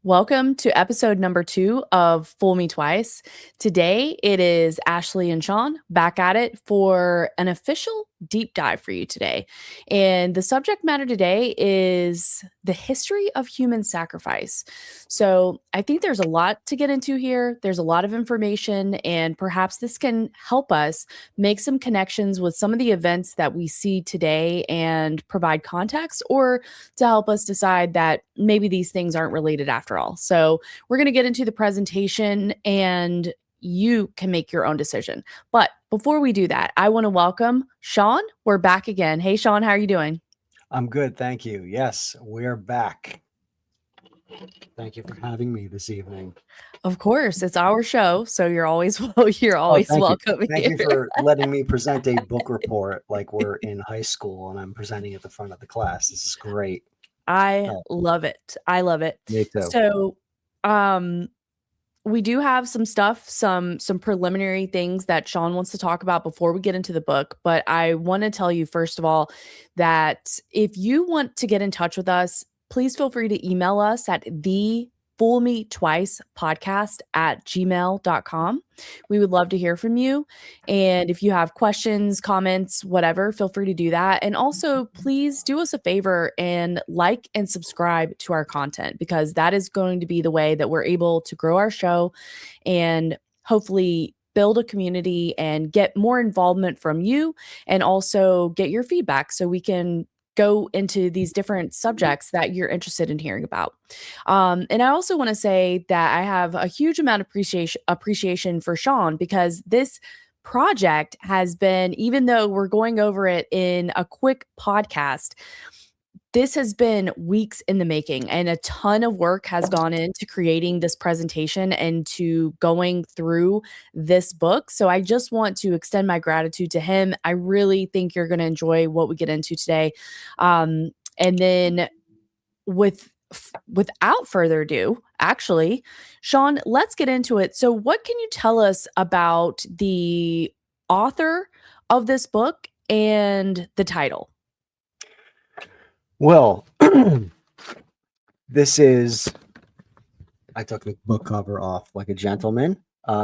Welcome to episode number 2 of Fool Me Twice. Today it is Ashley and Sean back at it for an official deep dive for you today. And the subject matter today is the history of human sacrifice. So I think there's a lot to get into here. There's a lot of information, and perhaps this can help us make some connections with some of the events that we see today and provide context, or to help us decide that maybe these things aren't related after all. So, we're going to get into the presentation and you can make your own decision. But before we do that, I want to welcome Sean. We're back again. Hey, Sean, how are you doing? I'm good, thank you. Yes, we're back. Thank you for having me this evening. Of course, it's our show, so you're Oh, always thank you. welcome Thank here. you for letting me present a book report like we're in high school and I'm presenting at the front of the class. This is great. I Oh, love it. I love it. me too. So, um we do have some stuff, some preliminary things that Sean wants to talk about before we get into the book, but I want to tell you first of all that if you want to get in touch with us, please feel free to email us at the fool me twice podcast at gmail.com. We would love to hear from you. And if you have questions, comments, whatever, feel free to do that. And also, please do us a favor and like and subscribe to our content, because that is going to be the way that we're able to grow our show and hopefully build a community and get more involvement from you, and also get your feedback so we can go into these different subjects that you're interested in hearing about. And I also want to say that I have a huge amount of appreciation for Sean, because this project has been, even though we're going over it in a quick podcast, this has been weeks in the making, and a ton of work has gone into creating this presentation and to going through this book. So I just want to extend my gratitude to him. I really think you're going to enjoy what we get into today. And then without further ado, actually, Sean, let's get into it. So what can you tell us about the author of this book and the title? Well, this is, I took the book cover off like a gentleman.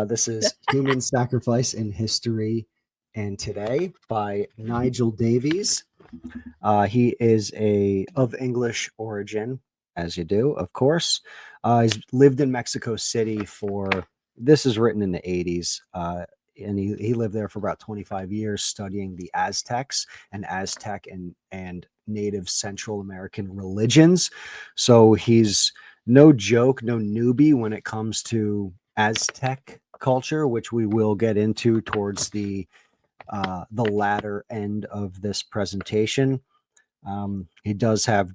This is Human Sacrifice in History and Today by Nigel Davies. He is of English origin, as you do, of course. He's lived in Mexico City this is written in the 80s, and he lived there for about 25 years studying the Aztecs and and native Central American religions. So he's no joke, no newbie when it comes to Aztec culture, which we will get into towards the latter end of this presentation. He does have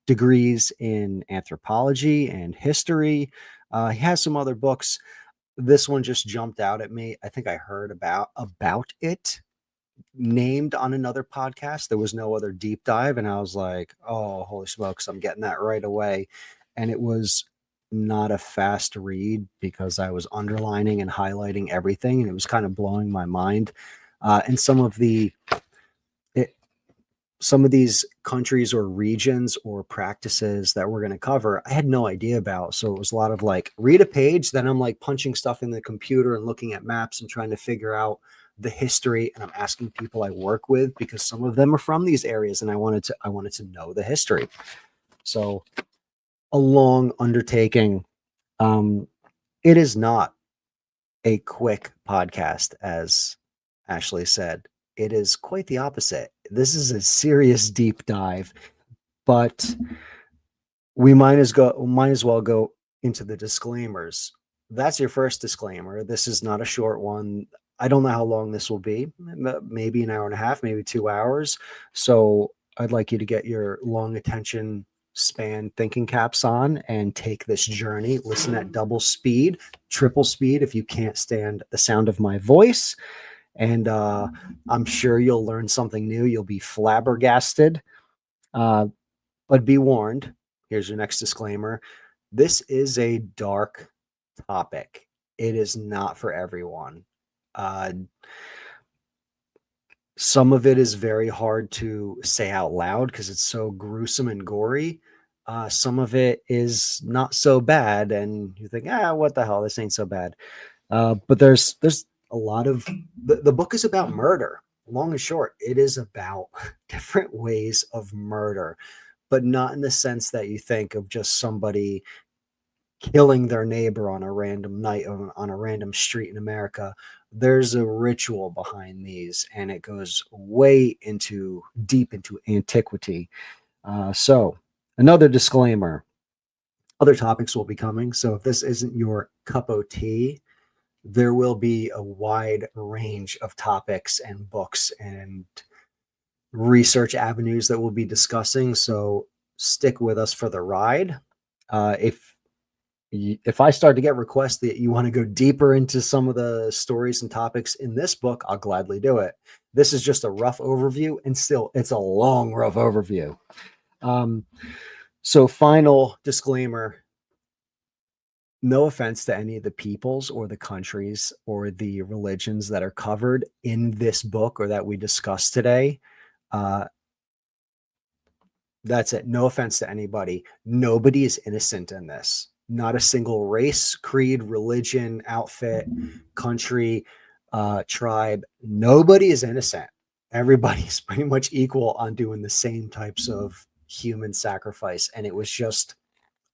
degrees in anthropology and history. He has some other books. This one just jumped out at me. I think I heard about it named on another podcast. There was no other deep dive, and I was like, "Oh, holy smokes, I'm getting that right away." And it was not a fast read because I was underlining and highlighting everything, and it was kind of blowing my mind. And some of these countries or regions or practices that we're going to cover, I had no idea about. So it was a lot of like read a page, then I'm like punching stuff in the computer and looking at maps and trying to figure out the history. And I'm asking people I work with because some of them are from these areas, and I wanted to know the history. So a long undertaking. It is not a quick podcast, as Ashley said. It is quite the opposite. This is a serious deep dive, but we might as well go into the disclaimers. That's your first disclaimer. This is not a short one. I don't know how long this will be. Maybe an hour and a half, maybe 2 hours. So I'd like you to get your long attention span thinking caps on and take this journey. Listen at double speed, triple speed if you can't stand the sound of my voice. And I'm sure you'll learn something new. You'll be flabbergasted. Uh, but be warned, here's your next disclaimer. This is a dark topic. It is not for everyone. Uh, some of it is very hard to say out loud because it's so gruesome and gory. Some of it is not so bad, and you think, what the hell, this ain't so bad. But there's a lot of the book is about murder. Long and short, it is about different ways of murder, but not in the sense that you think of just somebody killing their neighbor on a random night on a random street in America. There's a ritual behind these, and it goes way into deep into antiquity. So, another disclaimer: other topics will be coming. So, if this isn't your cup of tea, there will be a wide range of topics and books and research avenues that we'll be discussing. So, stick with us for the ride. If I start to get requests that you want to go deeper into some of the stories and topics in this book, I'll gladly do it. This is just a rough overview, and still, it's a long, rough overview. So, final disclaimer: no offense to any of the peoples or the countries or the religions that are covered in this book or that we discussed today. That's it. No offense to anybody. Nobody is innocent in this. Not a single race, creed, religion, outfit, country, tribe. Nobody is innocent. Everybody's pretty much equal on doing the same types of human sacrifice, and it was just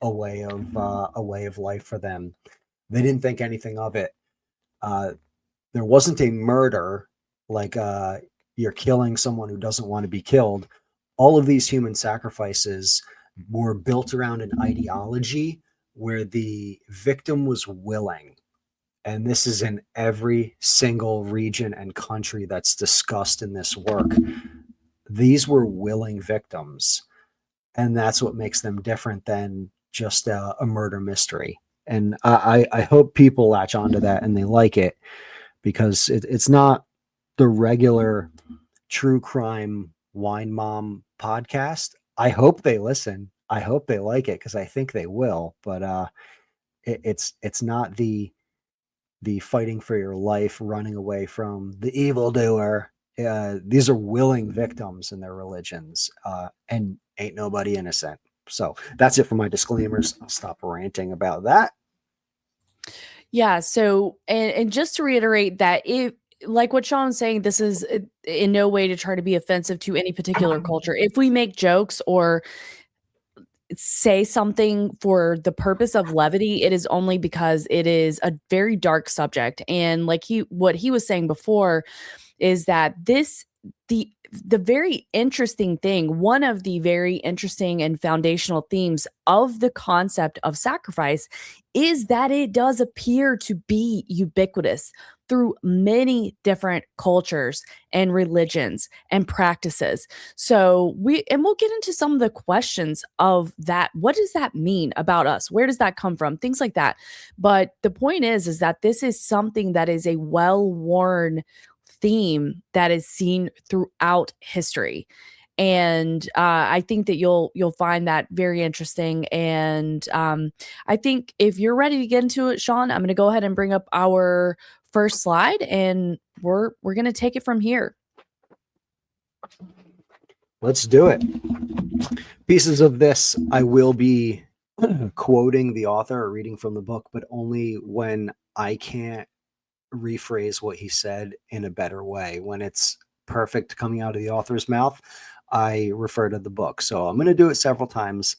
a way of life for them. They didn't think anything of it. There wasn't a murder like you're killing someone who doesn't want to be killed. All of these human sacrifices were built around an ideology where the victim was willing. And this is in every single region and country that's discussed in this work. These were willing victims. And that's what makes them different than just a murder mystery. And I hope people latch onto that and they like it, because it's not the regular true crime wine mom podcast. I hope they listen. I hope they like it, because I think they will. But it's not the fighting for your life, running away from the evildoer. These are willing victims in their religions, and ain't nobody innocent. So that's it for my disclaimers. I'll stop ranting about that. Yeah. So, and just to reiterate that if, like what Sean's saying, this is in no way to try to be offensive to any particular culture. If we make jokes or say something for the purpose of levity, it is only because it is a very dark subject. And like what he was saying before is that the very interesting thing, one of the very interesting and foundational themes of the concept of sacrifice is that it does appear to be ubiquitous through many different cultures and religions and practices. So we'll get into some of the questions of that. What does that mean about us? Where does that come from? Things like that. But the point is that this is something that is a well-worn theme that is seen throughout history. And I think that you'll find that very interesting. And I think if you're ready to get into it, Sean, I'm going to go ahead and bring up our first slide, and we're going to take it from here. Let's do it. Pieces of this I will be quoting the author or reading from the book, but only when I can't rephrase what he said in a better way. When it's perfect coming out of the author's mouth, I refer to the book. So I'm going to do it several times.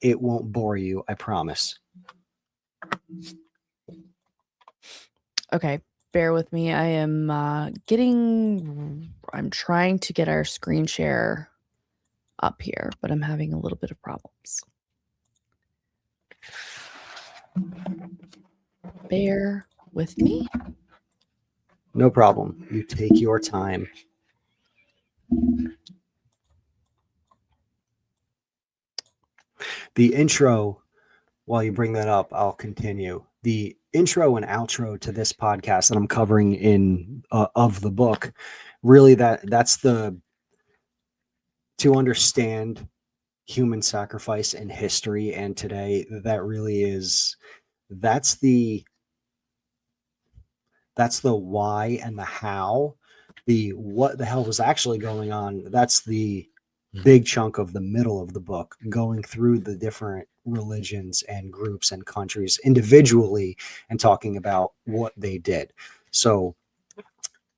It won't bore you, I promise. Okay, bear with me. I'm trying to get our screen share up here, but I'm having a little bit of problems. Bear with me. No problem. You take your time. The intro, while you bring that up, I'll continue. The intro and outro to this podcast that I'm covering in of the book, really that's the to understand human sacrifice in history and today. That really is that's the why and the how. The what the hell was actually going on. That's the big chunk of the middle of the book going through the different religions and groups and countries individually and talking about what they did. So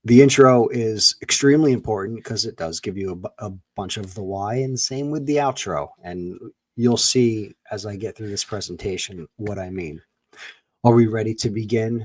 the intro is extremely important because it does give you a bunch of the why, and same with the outro. And you'll see as I get through this presentation what I mean. Are we ready to begin,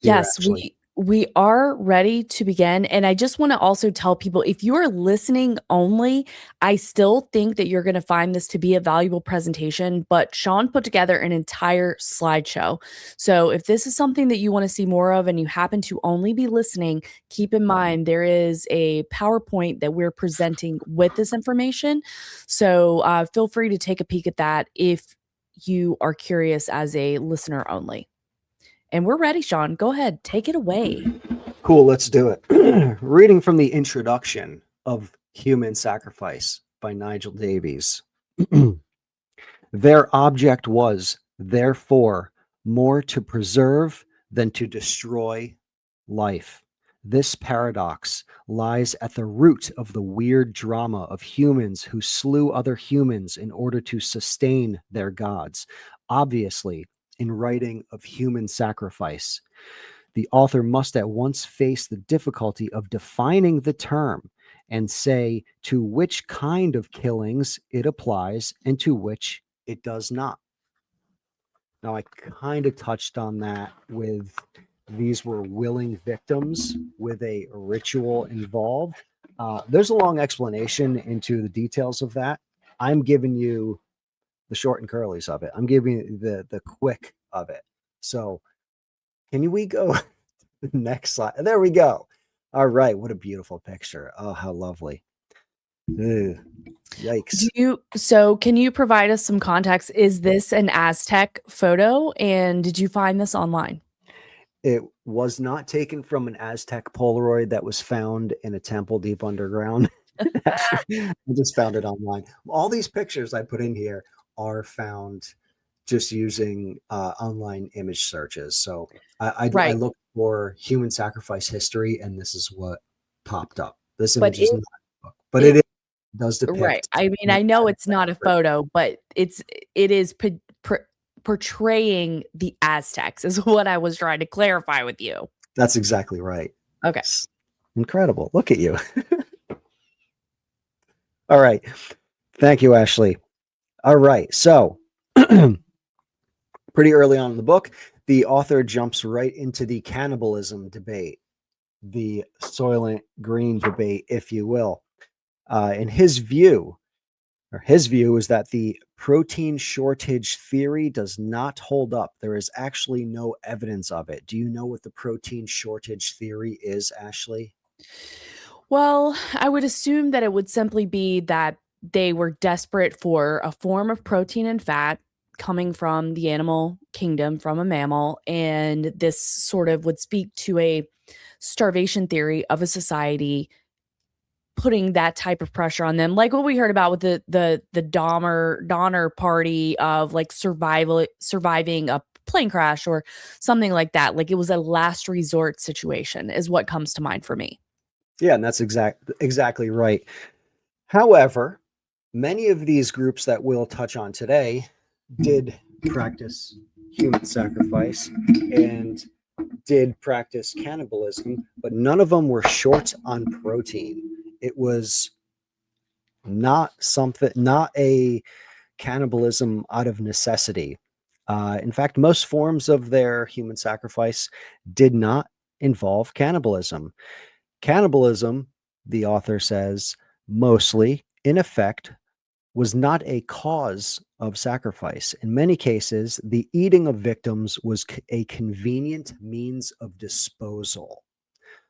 dear Yes, Ashley? we are ready to begin, and I just wanna also tell people, if you are listening only, I still think that you're gonna find this to be a valuable presentation, but Sean put together an entire slideshow. So if this is something that you wanna see more of and you happen to only be listening, keep in mind there is a PowerPoint that we're presenting with this information. So, feel free to take a peek at that if you are curious as a listener only. And we're ready, Sean. Go ahead. Take it away. Cool, let's do it. Reading from the introduction of Human Sacrifice by Nigel Davies. Their object was, therefore, more to preserve than to destroy life. This paradox lies at the root of the weird drama of humans who slew other humans in order to sustain their gods. Obviously, in writing of human sacrifice, the author must at once face the difficulty of defining the term and say to which kind of killings it applies and to which it does not. Now, I kind of touched on that with these were willing victims with a ritual involved. There's a long explanation into the details of that. I'm giving you the short and curlies of it. I'm giving you the quick of it. So, can we go the next slide? There we go. All right. What a beautiful picture. Oh, how lovely. Ugh, yikes. Can you provide us some context? Is this an Aztec photo? And did you find this online? It was not taken from an Aztec Polaroid that was found in a temple deep underground. I just found it online. All these pictures I put in here are found just using online image searches. So I Right. looked for human sacrifice history, and this is what popped up. This But image is not, but it does right. depict I mean, human I know it's not a sacrifice. photo, but it is portraying the Aztecs is what I was trying to clarify with you. That's exactly right. Okay. Incredible. Look at you. All right. Thank you, Ashley. All right. So, pretty early on in the book, the author jumps right into the cannibalism debate, the Soylent Green debate, if you will. And his view is that the protein shortage theory does not hold up. There is actually no evidence of it. Do you know what the protein shortage theory is, Ashley? Well, I would assume that it would simply be that they were desperate for a form of protein and fat coming from the animal kingdom, from a mammal, and this sort of would speak to a starvation theory of a society putting that type of pressure on them, like what we heard about with the Donner party of like surviving a plane crash or something like that. Like it was a last resort situation, is what comes to mind for me. Yeah, and that's exactly right. However, many of these groups that we'll touch on today did practice human sacrifice and did practice cannibalism, but none of them were short on protein. It was not a cannibalism out of necessity. In fact, most forms of their human sacrifice did not involve cannibalism. Cannibalism, the author says, mostly, in effect, was not a cause of sacrifice. In many cases, the eating of victims was a convenient means of disposal.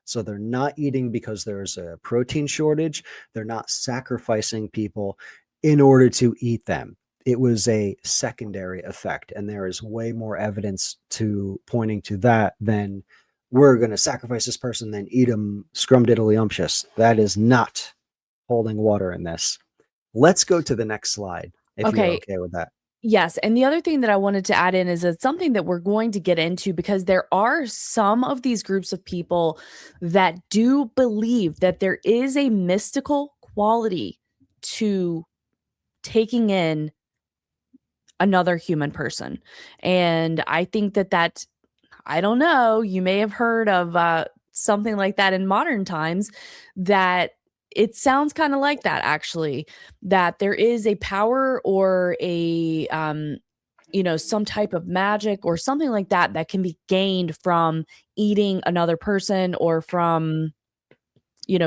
So they're not eating because there's a protein shortage. They're not sacrificing people in order to eat them. It was a secondary effect. And there is way more evidence to pointing to that than we're going to sacrifice this person, then eat them scrumdiddlyumptious. That is not holding water in this. Let's go to the next slide if you're Okay. okay with that. Yes, and the other thing that I wanted to add in is it's something that we're going to get into because there are some of these groups of people that do believe that there is a mystical quality to taking in another human person. And I think that I don't know, you may have heard of something like that in modern times, that it sounds kind of like that actually, that there is a power or a some type of magic or something like that that can be gained from eating another person, or from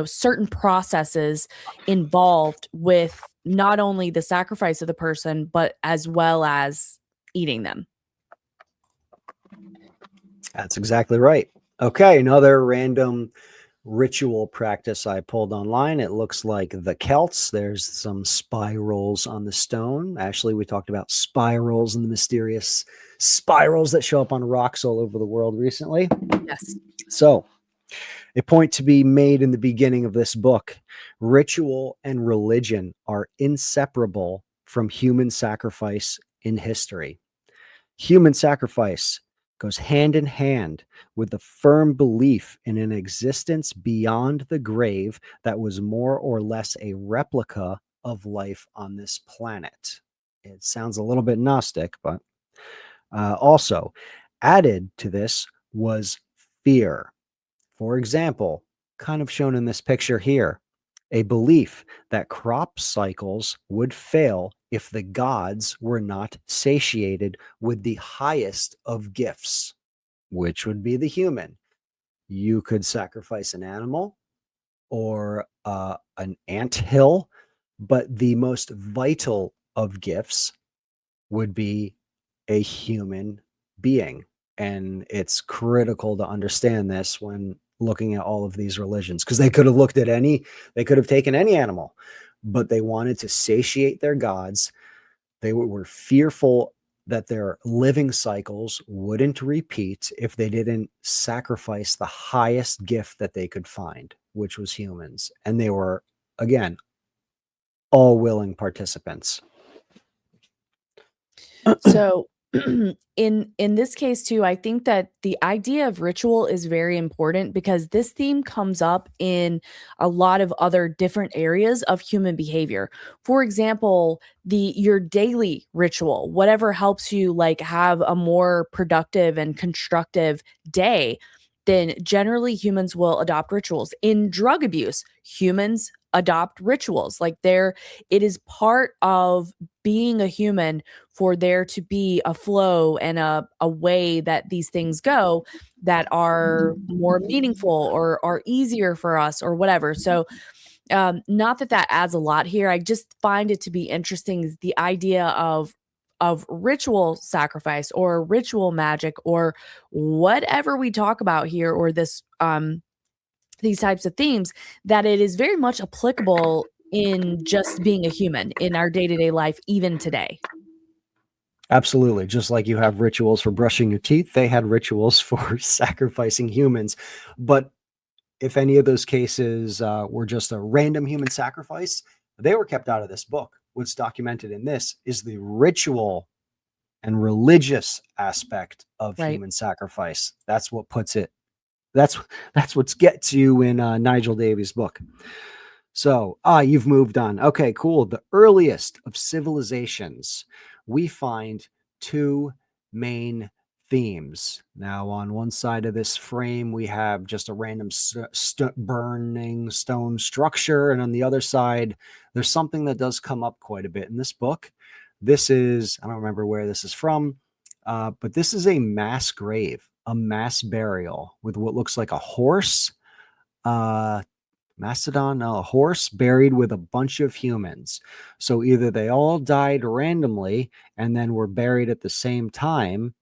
certain processes involved with not only the sacrifice of the person, but as well as eating them. That's exactly right. Okay, another random ritual practice I pulled online. It looks like the Celts. There's some spirals on the stone. Actually, we talked about spirals and the mysterious spirals that show up on rocks all over the world recently. Yes. So, a point to be made in the beginning of this book: ritual and religion are inseparable from human sacrifice in history. Human sacrifice goes hand in hand with the firm belief in an existence beyond the grave that was more or less a replica of life on this planet. It sounds a little bit Gnostic, but also added to this was fear. For example, kind of shown in this picture here, a belief that crop cycles would fail if the gods were not satiated with the highest of gifts, which would be the human. You could sacrifice an animal or an ant hill, but the most vital of gifts would be a human being. And it's critical to understand this when looking at all of these religions, because they could have looked at they could have taken any animal, but they wanted to satiate their gods. They were fearful that their living cycles wouldn't repeat if they didn't sacrifice the highest gift that they could find, which was humans. And they were, again, all willing participants. So in this case too, I think that the idea of ritual is very important, because this theme comes up in a lot of other different areas of human behavior. For example, the your daily ritual, whatever helps you like have a more productive and constructive day, then generally humans will adopt rituals. In drug abuse, humans adopt rituals. Like it is part of being a human for there to be a flow and a way that these things go that are more meaningful or are easier for us or whatever. So not that adds a lot here. I just find it to be interesting, is the idea of ritual sacrifice or ritual magic or whatever we talk about here, or this these types of themes, that it is very much applicable in just being a human in our day-to-day life even today. Absolutely. Just like you have rituals for brushing your teeth, they had rituals for sacrificing humans. But if any of those cases were just a random human sacrifice, they were kept out of this book. What's documented in this is the ritual and religious aspect of Right. human sacrifice. That's what puts it. That's that's what gets you in Nigel Davies' book. So, you've moved on. Okay, cool. The earliest of civilizations, we find two main themes. Now, on one side of this frame, we have just a random burning stone structure. And on the other side, there's something that does come up quite a bit in this book. This is, I don't remember where this is from, but this is a mass grave, a mass burial with what looks like a horse. Mastodon, no, a horse buried with a bunch of humans. So either they all died randomly and then were buried at the same time,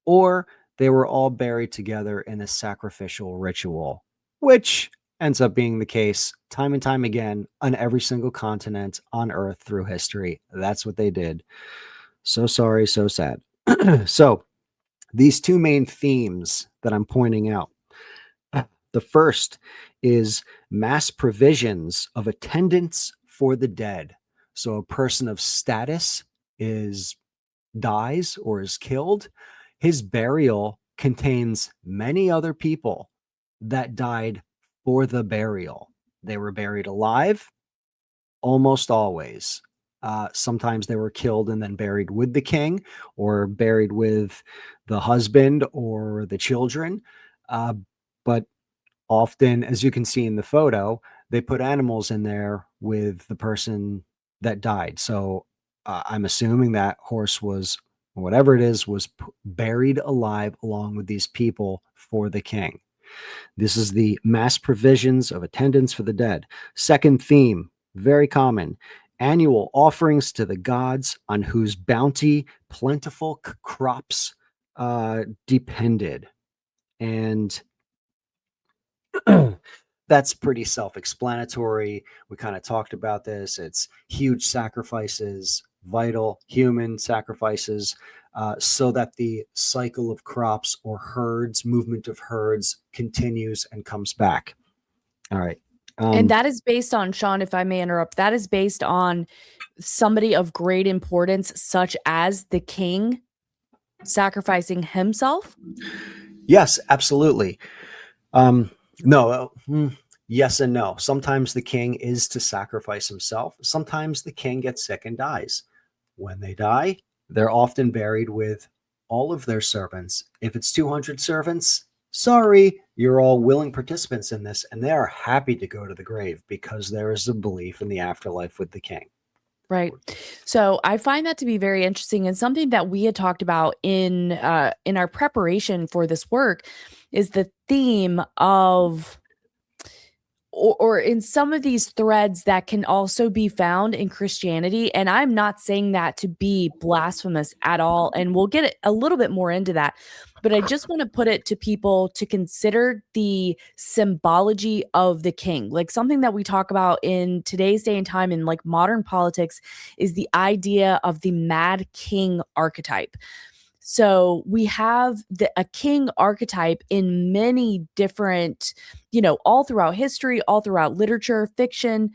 or they were all buried together in a sacrificial ritual, which ends up being the case time and time again on every single continent on Earth through history. That's what they did. So sorry, so sad. So these two main themes that I'm pointing out. The first is mass provisions of attendance for the dead. So a person of status is dies or is killed. His burial contains many other people that died for the burial. They were buried alive Almost always. Sometimes they were killed and then buried with the king or buried with the husband or the children. Uh, but often, as you can see in the photo, they put animals in there with the person that died. So I'm assuming that horse was, whatever it is, was buried alive along with these people for the king. This is the mass provisions of attendance for the dead. Second theme, very common, annual offerings to the gods on whose bounty plentiful crops depended. And that's pretty self-explanatory. We kind of talked about this. It's huge sacrifices, vital human sacrifices, so that the cycle of crops or herds, movement of herds, continues and comes back. All right. And Um, that is based on, Sean, if I may interrupt, that is based on somebody of great importance, such as the king sacrificing himself. yes, absolutely. Um, no, yes and no. Sometimes the king is to sacrifice himself. Sometimes the king gets sick and dies. When they die, they're often buried with all of their servants. If it's 200 servants, sorry, you're all willing participants in this, and they are happy to go to the grave because there is a belief in the afterlife with the king. Right. So I find that to be very interesting, and something that we had talked about in our preparation for this work is the theme of, or in some of these threads that can also be found in Christianity. And I'm not saying that to be blasphemous at all. And we'll get a little bit more into that. But I just want to put it to people to consider the symbology of the king. Like something that we talk about in today's day and time in like modern politics is the idea of the mad king archetype. So we have a king archetype in many different, all throughout history, all throughout literature, fiction.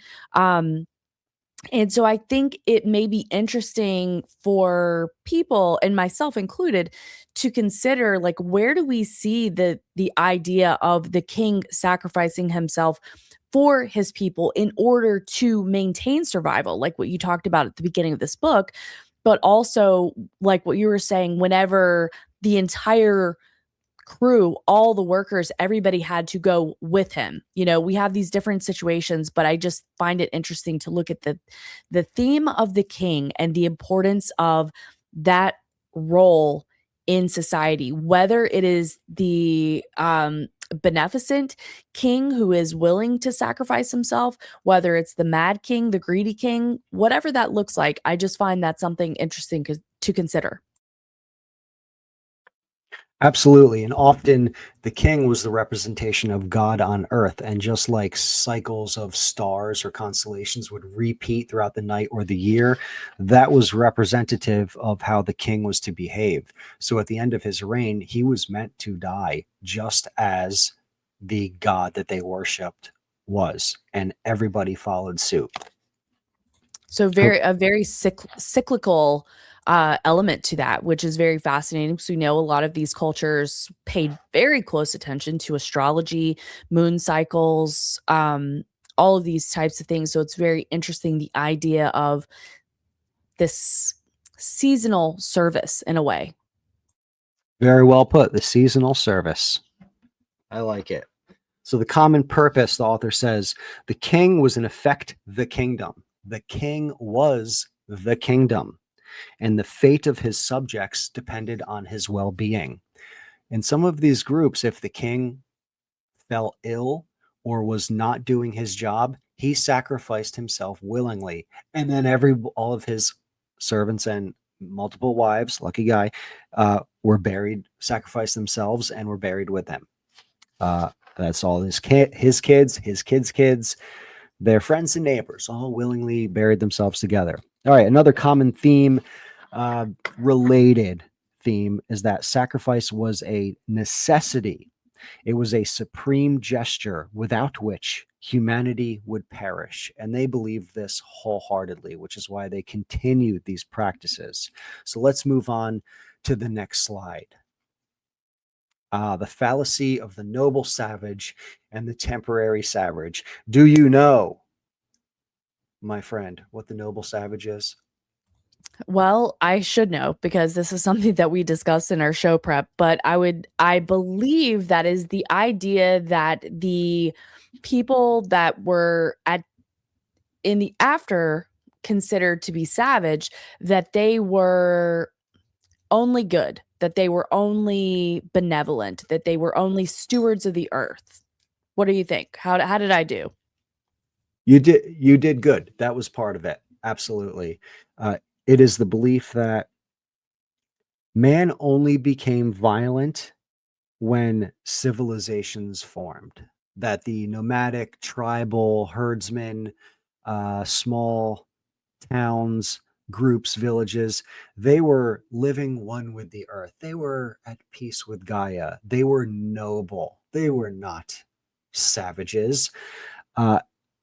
And so I think it may be interesting for people, and myself included, to consider like where do we see the idea of the king sacrificing himself for his people in order to maintain survival, like what you talked about at the beginning of this book, but also like what you were saying, whenever the entire crew, all the workers, everybody had to go with him. We have these different situations, but I just find it interesting to look at the theme of the king and the importance of that role in society, whether it is the beneficent king who is willing to sacrifice himself, whether it's the mad king, the greedy king, whatever that looks like. I just find that something interesting to consider. Absolutely. And often the king was the representation of God on earth. And just like cycles of stars or constellations would repeat throughout the night or the year, that was representative of how the king was to behave. So at the end of his reign, he was meant to die just as the God that they worshiped was. And everybody followed suit. So Ho- a very cyclical element to that, which is very fascinating because we know a lot of these cultures paid very close attention to astrology, moon cycles, all of these types of things. So it's very interesting, the idea of this seasonal service in a way. Very well put. The seasonal service. I like it. So the common purpose, the author says, the king was in effect the kingdom. The king was the kingdom, and the fate of his subjects depended on his well-being. In some of these groups, if the king fell ill or was not doing his job, he sacrificed himself willingly. And then all of his servants and multiple wives, lucky guy, were buried, sacrificed themselves, and were buried with him. That's all his kids, his kids' kids, their friends and neighbors all willingly buried themselves together. All right, another common theme, uh, related theme, is that sacrifice was a necessity. It was a supreme gesture without which humanity would perish. And they believed this wholeheartedly, which is why they continued these practices. So let's move on to the next slide. The fallacy of the noble savage and the temporary savage. Do you know my friend, what the noble savage is? Well, I should know because this is something that we discussed in our show prep, but I believe that is the idea that the people that were at in the after considered to be savage, that they were only good, that they were only benevolent, that they were only stewards of the earth. What do you think? How did I do? You did good. That was part of it. Absolutely. It is the belief that man only became violent when civilizations formed, that the nomadic, tribal, herdsmen, small towns, groups, villages, they were living one with the earth. They were at peace with Gaia. They were noble. They were not savages. Uh,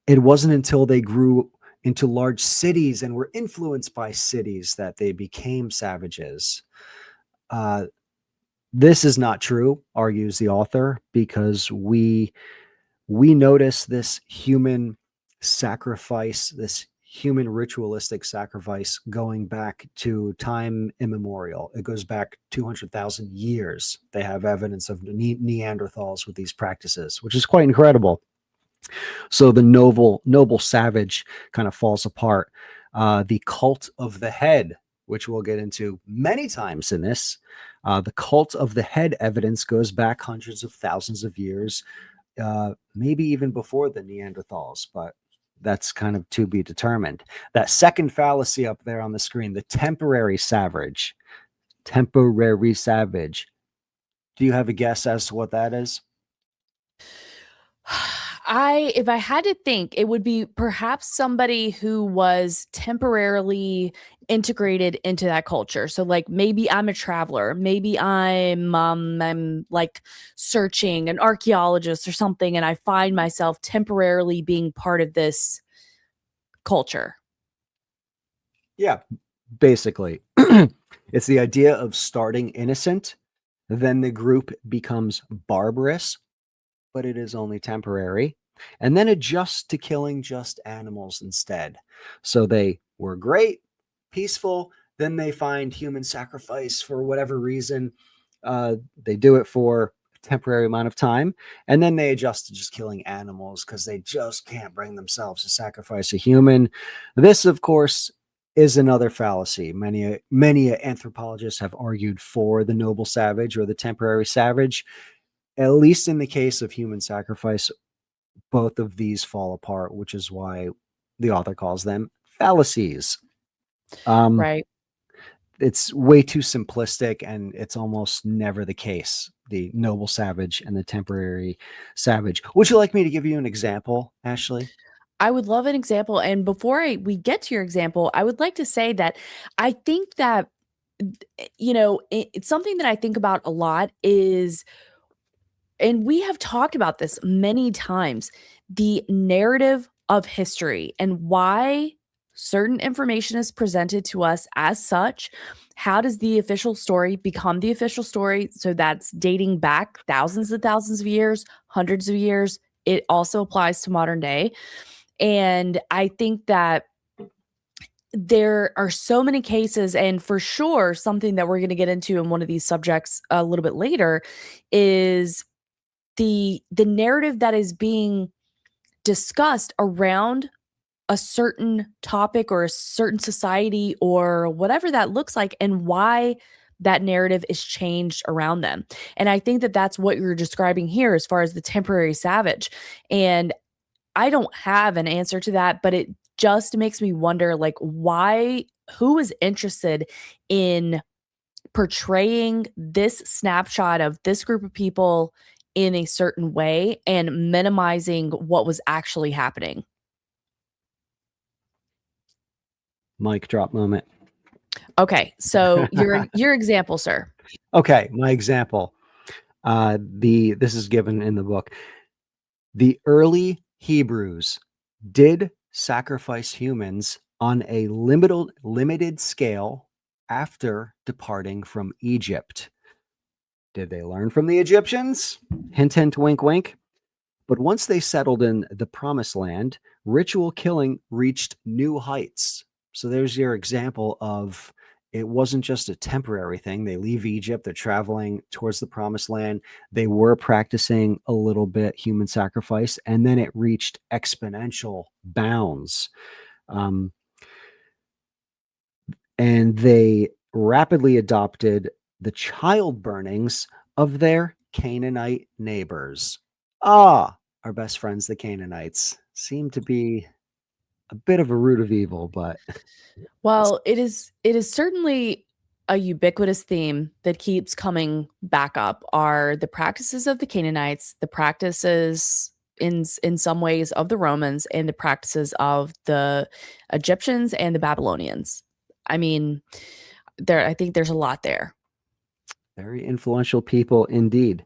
it wasn't until they grew into large cities and were influenced by cities that they became savages. Uh, this is not true, argues the author, because we notice this human sacrifice, this human ritualistic sacrifice going back to time immemorial. It goes back 200,000 years. They have evidence of Neanderthals with these practices, which is quite incredible. So the noble savage kind of falls apart. The cult of the head, which we'll get into many times in this, the cult of the head evidence goes back hundreds of thousands of years, maybe even before the Neanderthals, but that's kind of to be determined. That second fallacy up there on the screen, the temporary savage, temporary savage. Do you have a guess as to what that is? If I had to think, it would be perhaps somebody who was temporarily integrated into that culture. So like maybe I'm a traveler, maybe I'm like searching, an archaeologist or something, and I find myself temporarily being part of this culture. Yeah, basically. It's the idea of starting innocent, then the group becomes barbarous, but it is only temporary, and then adjust to killing just animals instead. So they were great, peaceful, then they find human sacrifice for whatever reason. They do it for a temporary amount of time, and then they adjust to just killing animals because they just can't bring themselves to sacrifice a human. This, of course, is another fallacy. Many anthropologists have argued for the noble savage or the temporary savage. At least in the case of human sacrifice, both of these fall apart, which is why the author calls them fallacies. Um, Right. it's way too simplistic, and it's almost never the case. The noble savage and the temporary savage. Would you like me to give you an example, Ashley? I would love an example. And before we get to your example, I would like to say that I think that, it's something that I think about a lot is, and we have talked about this many times, the narrative of history and why certain information is presented to us as such. How does the official story become the official story? So that's dating back thousands of years, hundreds of years. It also applies to modern day. And I think that there are so many cases, and for sure, something that we're going to get into in one of these subjects a little bit later is the narrative that is being discussed around a certain topic or a certain society or whatever that looks like, and why that narrative is changed around them. And I think that that's what you're describing here as far as the temporary savage. And I don't have an answer to that, but it just makes me wonder, like, why, who is interested in portraying this snapshot of this group of people in a certain way and minimizing what was actually happening. Mic drop moment. Okay, so your example, sir. Okay, my example. The This is given in the book. The early Hebrews did sacrifice humans on a limited scale after departing from Egypt. Did they learn from the Egyptians? Hint, hint, wink, wink. But once they settled in the promised land, ritual killing reached new heights. So there's your example of it wasn't just a temporary thing. They leave Egypt, they're traveling towards the promised land. They were practicing a little bit human sacrifice, and then it reached exponential bounds. Um, and they rapidly adopted the child burnings of their Canaanite neighbors. Ah, our best friends, the Canaanites, seem to be a bit of a root of evil, but Well, it is certainly a ubiquitous theme that keeps coming back up are the practices of the Canaanites, the practices in some ways of the Romans, and the practices of the Egyptians and the Babylonians. I mean, I think there's a lot there. very influential people indeed.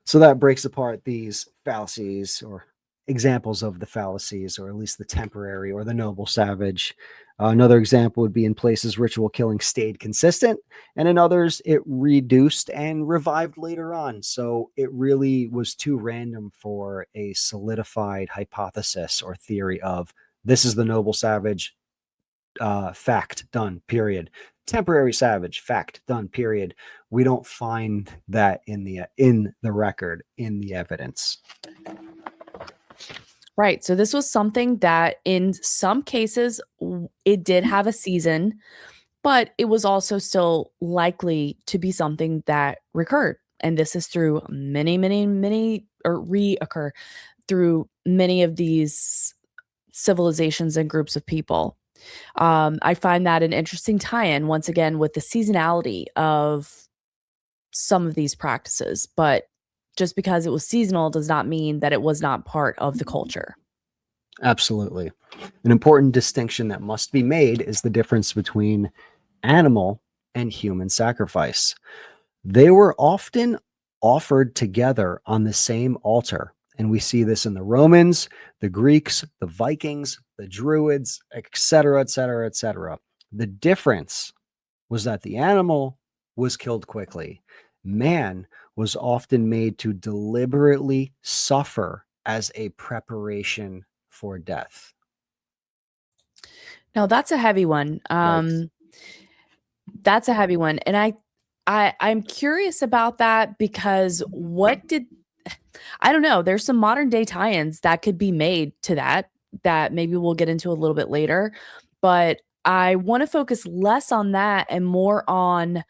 So that breaks apart these fallacies or examples of the fallacies, or at least the temporary or the noble savage. Another example would be in places ritual killing stayed consistent, and in others it reduced and revived later on. So it really was too random for a solidified hypothesis or theory of this is the noble savage, fact, done, period. Temporary savage, fact, done, period. We don't find that in the record, in the evidence. Right. So this was something that in some cases it did have a season, but it was also still likely to be something that recurred. And this is through many, many, many, or reoccur through many of these civilizations and groups of people. I find that an interesting tie in once again with the seasonality of some of these practices. But just because it was seasonal does not mean that it was not part of the culture. Absolutely. An important distinction that must be made is the difference between animal and human sacrifice. They were often offered together on the same altar. And we see this in the Romans, the Greeks, the Vikings, the Druids, etc., etc., etc. The difference was that the animal was killed quickly. Man was often made to deliberately suffer as a preparation for death. Now that's a heavy one. Yikes. That's a heavy one, and I'm curious about that because what did I don't know, there's some modern day tie-ins that could be made to that, that maybe we'll get into a little bit later, but I wanna focus less on that and more on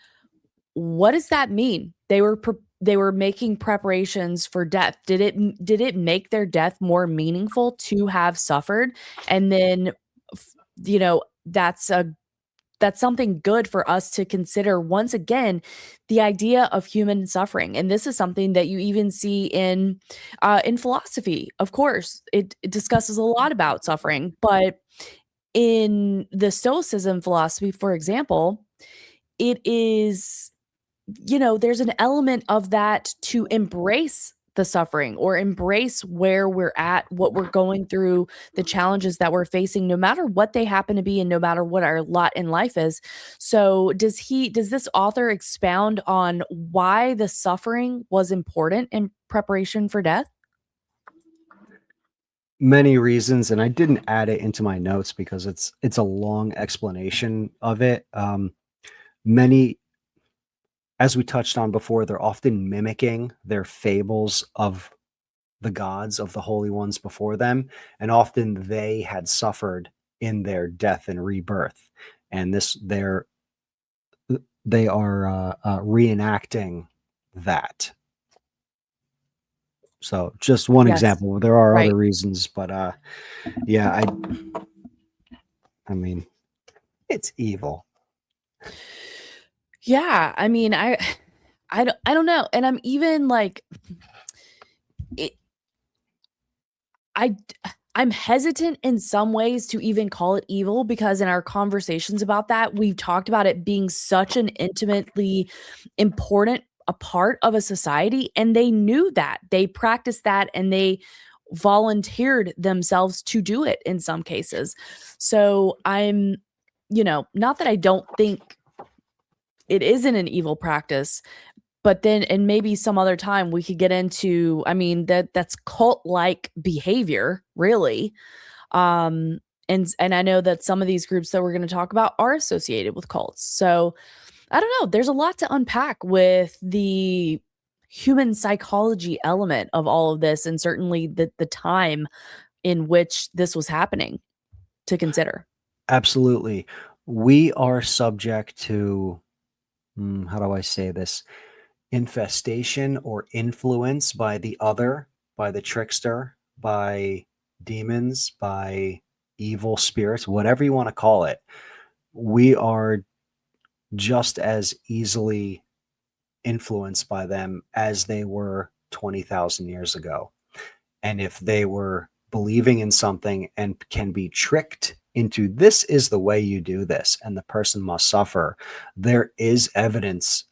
what does that mean? They were making preparations for death. Did it make their death more meaningful to have suffered? And then, f you know, that's something good for us to consider once again, the idea of human suffering, and this is something that you even see in philosophy. Of course, it discusses a lot about suffering, but in the Stoicism philosophy, for example, it is there's an element of that to embrace the suffering or embrace where we're at, what we're going through, the challenges that we're facing, no matter what they happen to be and no matter what our lot in life is. So, does this author expound on why the suffering was important in preparation for death? Many reasons, and I didn't add it into my notes because it's a long explanation of it. Many, as we touched on before, they're often mimicking their fables of the gods, of the holy ones before them, and often they had suffered in their death and rebirth, and they are reenacting that. So just one Yes. example. There are Right. other reasons, but yeah, I mean, it's evil. Yeah, I mean, I don't know, and I'm even like it I d I'm hesitant in some ways to even call it evil because in our conversations about that, we've talked about it being such an intimately important a part of a society, and they knew that. They practiced that, and they volunteered themselves to do it in some cases. So, not that I don't think it isn't an evil practice, but then, and maybe some other time we could get into, I mean, that's cult-like behavior, really. Um, and I know that some of these groups that we're going to talk about are associated with cults. So I don't know. There's a lot to unpack with the human psychology element of all of this, and certainly the time in which this was happening to consider. Absolutely. We are subject to, how do I say this? Infestation or influence by the other, by the trickster, by demons, by evil spirits, whatever you want to call it. We are just as easily influenced by them as they were 20,000 years ago. And if they were believing in something and can be tricked into this is the way you do this and the person must suffer, there is evidence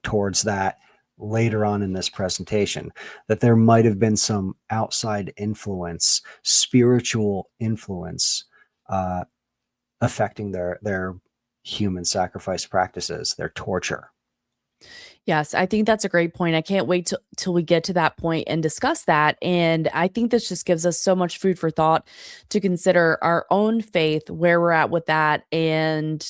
towards that later on in this presentation, that there might have been some outside influence, spiritual influence, affecting their human sacrifice practices, their torture. Yes, I think that's a great point. I can't wait till we get to that point and discuss that. And I think this just gives us so much food for thought to consider our own faith, where we're at with that, and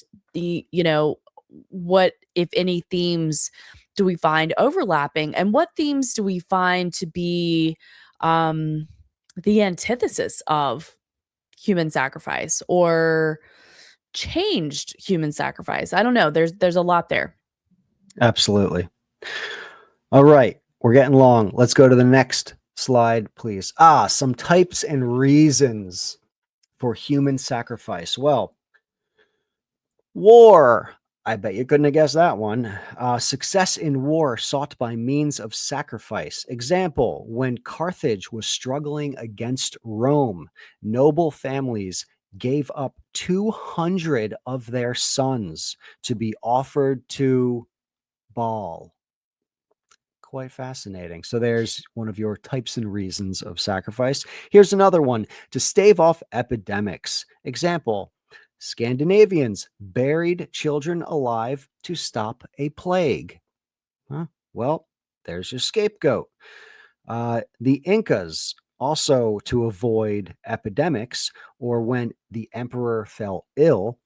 what, if any, themes do we find overlapping, and what themes do we find to be um, the antithesis of human sacrifice or changed human sacrifice. I don't know. There's a lot there. Absolutely. All right, we're getting long. Let's go to the next slide, please. Some types and reasons for human sacrifice. Well, war. I bet you couldn't have guessed that one. Success in war sought by means of sacrifice. Example, when Carthage was struggling against Rome, noble families gave up 200 of their sons to be offered to Baal. Quite fascinating. So there's one of your types and reasons of sacrifice. Here's another one: to stave off epidemics. Example, Scandinavians buried children alive to stop a plague. Huh? Well, there's your scapegoat. The Incas, also to avoid epidemics or when the emperor fell ill,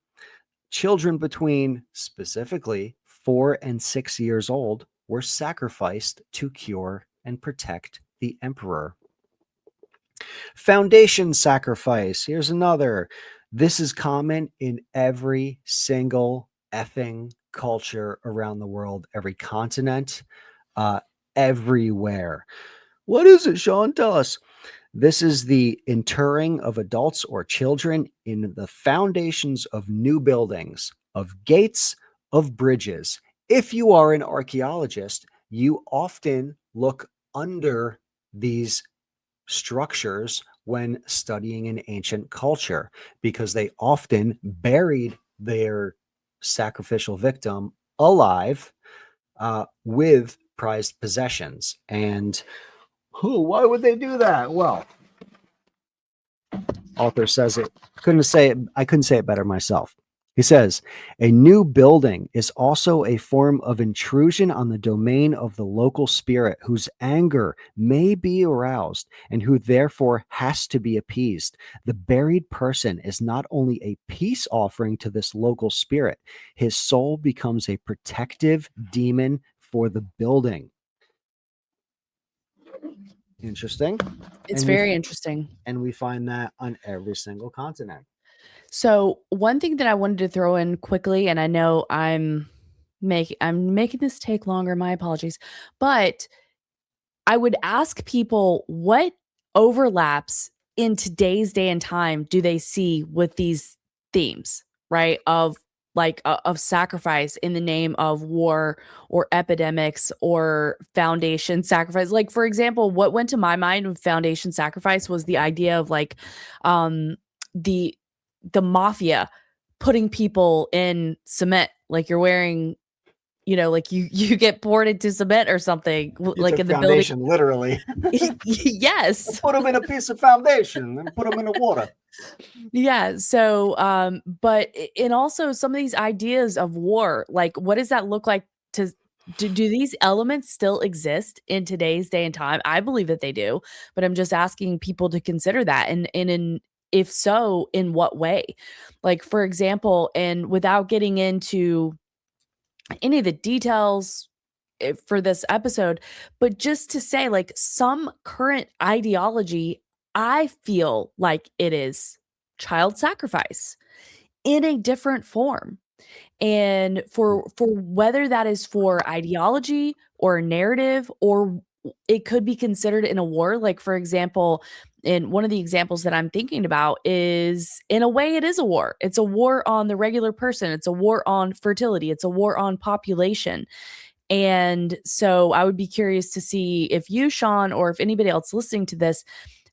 children between specifically 4 and 6 years old were sacrificed to cure and protect the emperor. Foundation sacrifice. Here's another. This is common in every single effing culture around the world, every continent, uh, everywhere. What is it, Sean? Tell us. This is the interring of adults or children in the foundations of new buildings, of gates, of bridges. If you are an archaeologist, you often look under these structures when studying an ancient culture because they often buried their sacrificial victim alive, with prized possessions. And why would they do that? Well, author says it. I couldn't say it better myself. He says, a new building is also a form of intrusion on the domain of the local spirit whose anger may be aroused and who therefore has to be appeased. The buried person is not only a peace offering to this local spirit, his soul becomes a protective demon for the building. Interesting. It's And we very interesting. and we find that on every single continent. So one thing that I wanted to throw in quickly, and I know I'm making this take longer, my apologies, but I would ask people what overlaps in today's day and time do they see with these themes, right? Of sacrifice in the name of war or epidemics or foundation sacrifice. Like, for example, what went to my mind with foundation sacrifice was the idea of um the the mafia putting people in cement, like you're wearing, like you get poured into cement or something, You like took in the building. foundation literally. Yes. Put them in a piece of foundation and put them in the water. Yeah. So, and also some of these ideas of war, like what does that look like to Do these elements still exist in today's day and time? I believe that they do, but I'm just asking people to consider that, and in if so, in what way? Like, for example, and without getting into any of the details for this episode, but just to say, like, some current ideology, I feel like it is child sacrifice in a different form. And for whether that is for ideology or a narrative, or it could be considered in a war, like, for example, and one of the examples that I'm thinking about is, in a way, it is a war. It's a war on the regular person. It's a war on fertility. It's a war on population. And so I would be curious to see if you, Sean, or if anybody else listening to this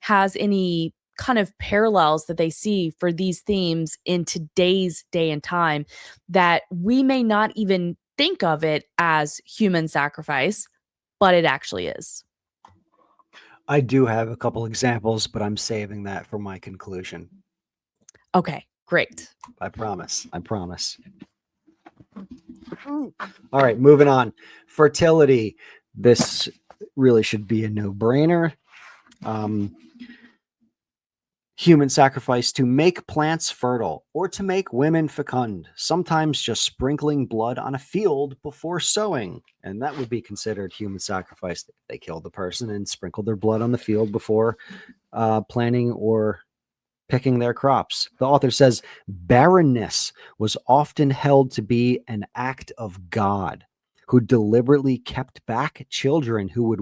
has any kind of parallels that they see for these themes in today's day and time, that we may not even think of it as human sacrifice, but it actually is. I do have a couple examples, but I'm saving that for my conclusion. Okay, great. I promise. I promise. All right, moving on. Fertility. This really should be a no-brainer. Human sacrifice to make plants fertile or to make women fecund, sometimes just sprinkling blood on a field before sowing. And that would be considered human sacrifice. They killed the person and sprinkled their blood on the field before planting or picking their crops. The author says barrenness was often held to be an act of God, who deliberately kept back children who would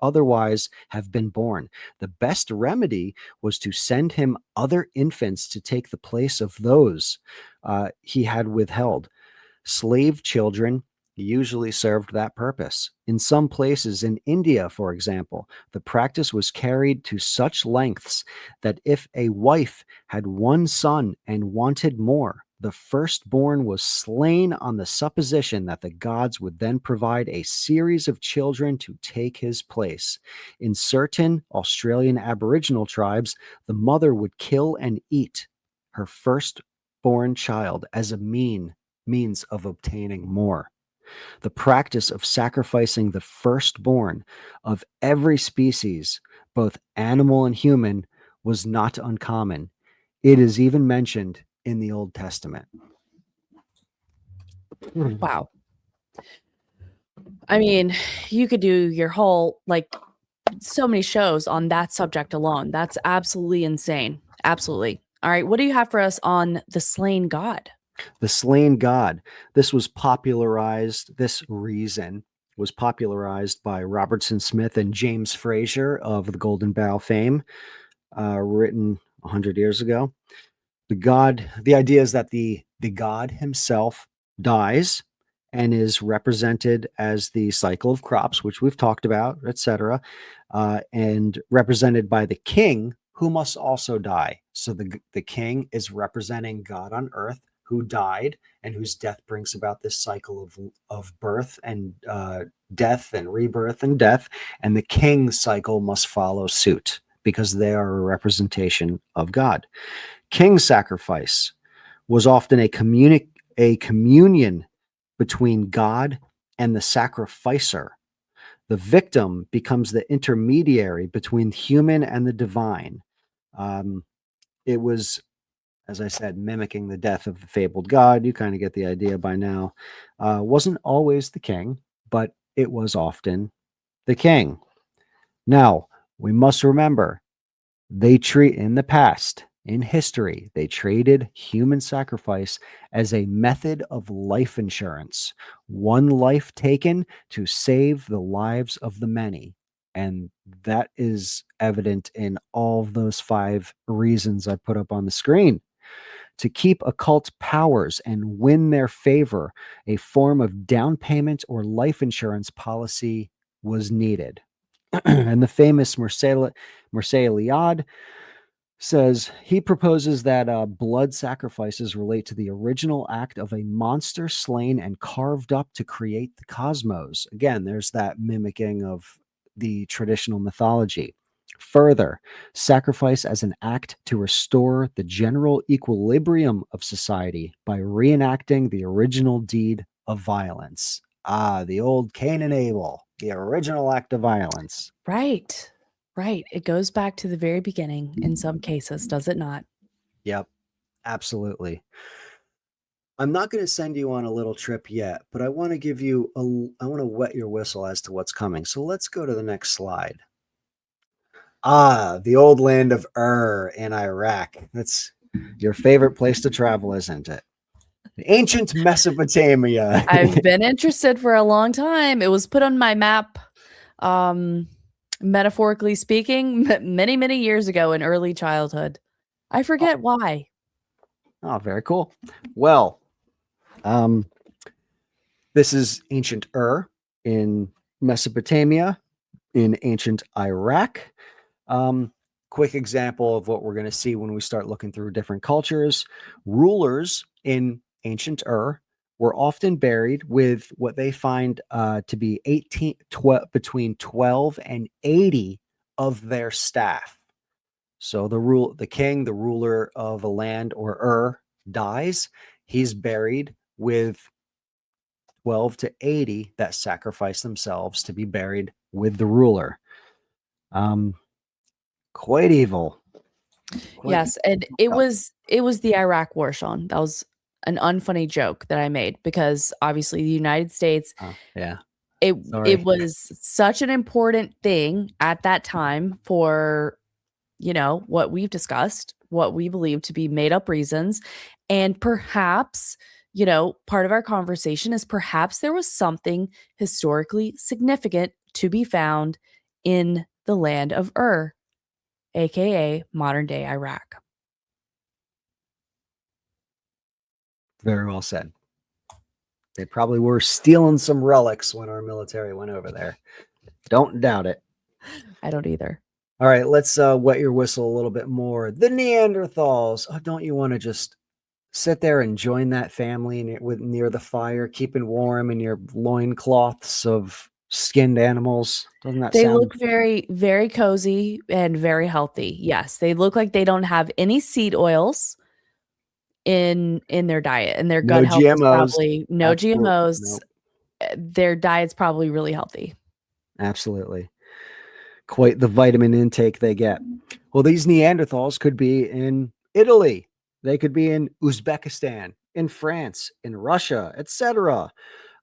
otherwise have been born. The best remedy was to send him other infants to take the place of those he had withheld. Slave children usually served that purpose. In some places, in India, for example, the practice was carried to such lengths that if a wife had one son and wanted more, the firstborn was slain on the supposition that the gods would then provide a series of children to take his place. In certain Australian Aboriginal tribes, the mother would kill and eat her firstborn child as a means of obtaining more. The practice of sacrificing the firstborn of every species, both animal and human, was not uncommon. It is even mentioned in the Old Testament. Wow. I mean, you could do your whole, like, so many shows on that subject alone. That's absolutely insane. Absolutely. All right. What do you have for us on the slain god? The slain god. This reason was popularized by Robertson Smith and James Frazier of the Golden Bough fame, written 100 years ago. The idea is that the god himself dies and is represented as the cycle of crops, which we've talked about, etc., and represented by the king, who must also die. So the king is representing God on earth, who died and whose death brings about this cycle of birth and death and rebirth and death, and the king's cycle must follow suit because they are a representation of God. King sacrifice was often a communion between God and the sacrificer. The victim becomes the intermediary between human and the divine. Um, it was, as I said, mimicking the death of the fabled god. You kind of get the idea by now. Wasn't always the king, but it was often the king. Now, we must remember in the past, in history, they traded human sacrifice as a method of life insurance. One life taken to save the lives of the many. And that is evident in all of those 5 reasons I put up on the screen. To keep occult powers and win their favor, a form of down payment or life insurance policy was needed. And the famous Marseille Iliad says he proposes that blood sacrifices relate to the original act of a monster slain and carved up to create the cosmos. Again, there's that mimicking of the traditional mythology. Further, sacrifice as an act to restore the general equilibrium of society by reenacting the original deed of violence. The old Cain and Abel, the original act of violence. Right. Right. It goes back to the very beginning in some cases, does it not? Yep, absolutely. I'm not going to send you on a little trip yet, but I want to give you I want to wet your whistle as to what's coming. So let's go to the next slide. The old land of in Iraq. That's your favorite place to travel, isn't it? Ancient Mesopotamia. I've been interested for a long time. It was put on my map, um, metaphorically speaking, many, many years ago in early childhood. I Oh, forget why. oh, very cool. Well, um, this is ancient in Mesopotamia, in ancient Iraq. Um, Quick example of what we're going to see when we start looking through different cultures. Rulers in ancient were often buried with what they find to be between 12 and 80 of their staff. So the king, the ruler of a land or dies. He's buried with 12 to 80 that sacrifice themselves to be buried with the ruler. Um, quite evil. Quite Yes, and it was the Iraq war, Sean. That was an unfunny joke that I made because obviously the United States, yeah. it Sorry. was such an important thing at that time for, what we've discussed, what we believe to be made up reasons. And perhaps, part of our conversation is perhaps there was something historically significant to be found in the land of aka modern day Iraq. Very well said. They probably were stealing some relics when our military went over there. Don't doubt it. I don't either. All right, let's wet your whistle a little bit more. The Neanderthals. Oh, don't you want to just sit there and join that family near the fire, keeping warm in your loincloths of skinned animals? Doesn't that They sound look very, very cozy and very healthy. Yes, they look like they don't have any seed oils in their diet, and their no gut health is GMOs? probably no Absolutely. GMOs. Nope. Their diet's probably really healthy. Absolutely. Quite the vitamin intake they get. Well, these Neanderthals could be in Italy. They could be in Uzbekistan, in France, in Russia, etc.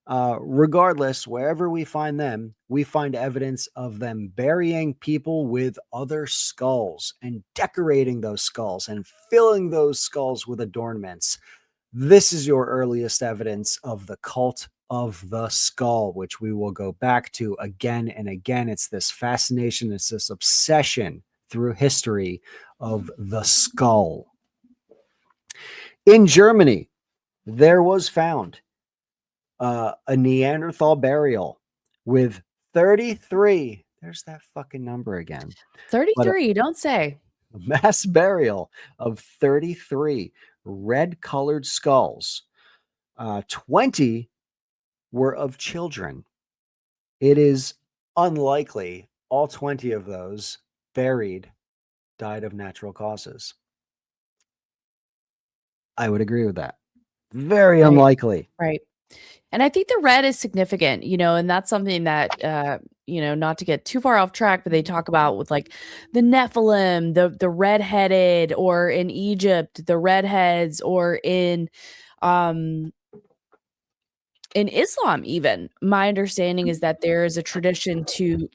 Regardless, wherever we find them, we find evidence of them burying people with other skulls and decorating those skulls and filling those skulls with adornments. This is your earliest evidence of the cult of the skull, which we will go back to again and again. It's this fascination, it's this obsession through history of the skull. In Germany, there was found a Neanderthal burial with 33. There's that fucking number again. But 33, don't say. a mass burial of 33 red colored skulls. 20 were of children. It is unlikely all 20 of those buried died of natural causes. I would agree with that. Very Right, unlikely. right. And I think the red is significant, and that's something that, not to get too far off track, but they talk about with like the Nephilim, the redheaded, or in Egypt, the redheads, or um, in Islam even. My understanding is that there is a tradition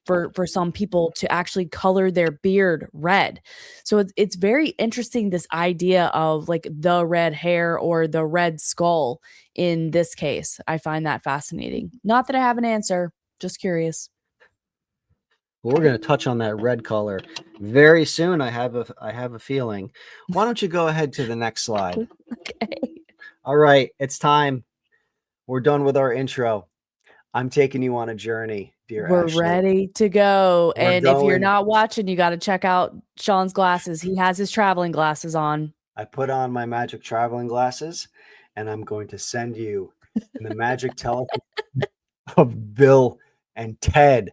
for some people to actually color their beard red. So it's very interesting, this idea of like the red hair or the red skull in this case. I find that fascinating. Not that I have an answer, just curious. We're going to touch on that red color very soon. I have a feeling. Why don't you go ahead to the next slide? Okay. All right, it's time. We're done with our intro. I'm taking you on a journey, dear We're Ashley. ready to go. We're And if you're going. not watching, you got to check out Sean's glasses. He has his traveling glasses on. I put on my magic traveling glasses and I'm going to send you in the magic teleport of Bill and Ted,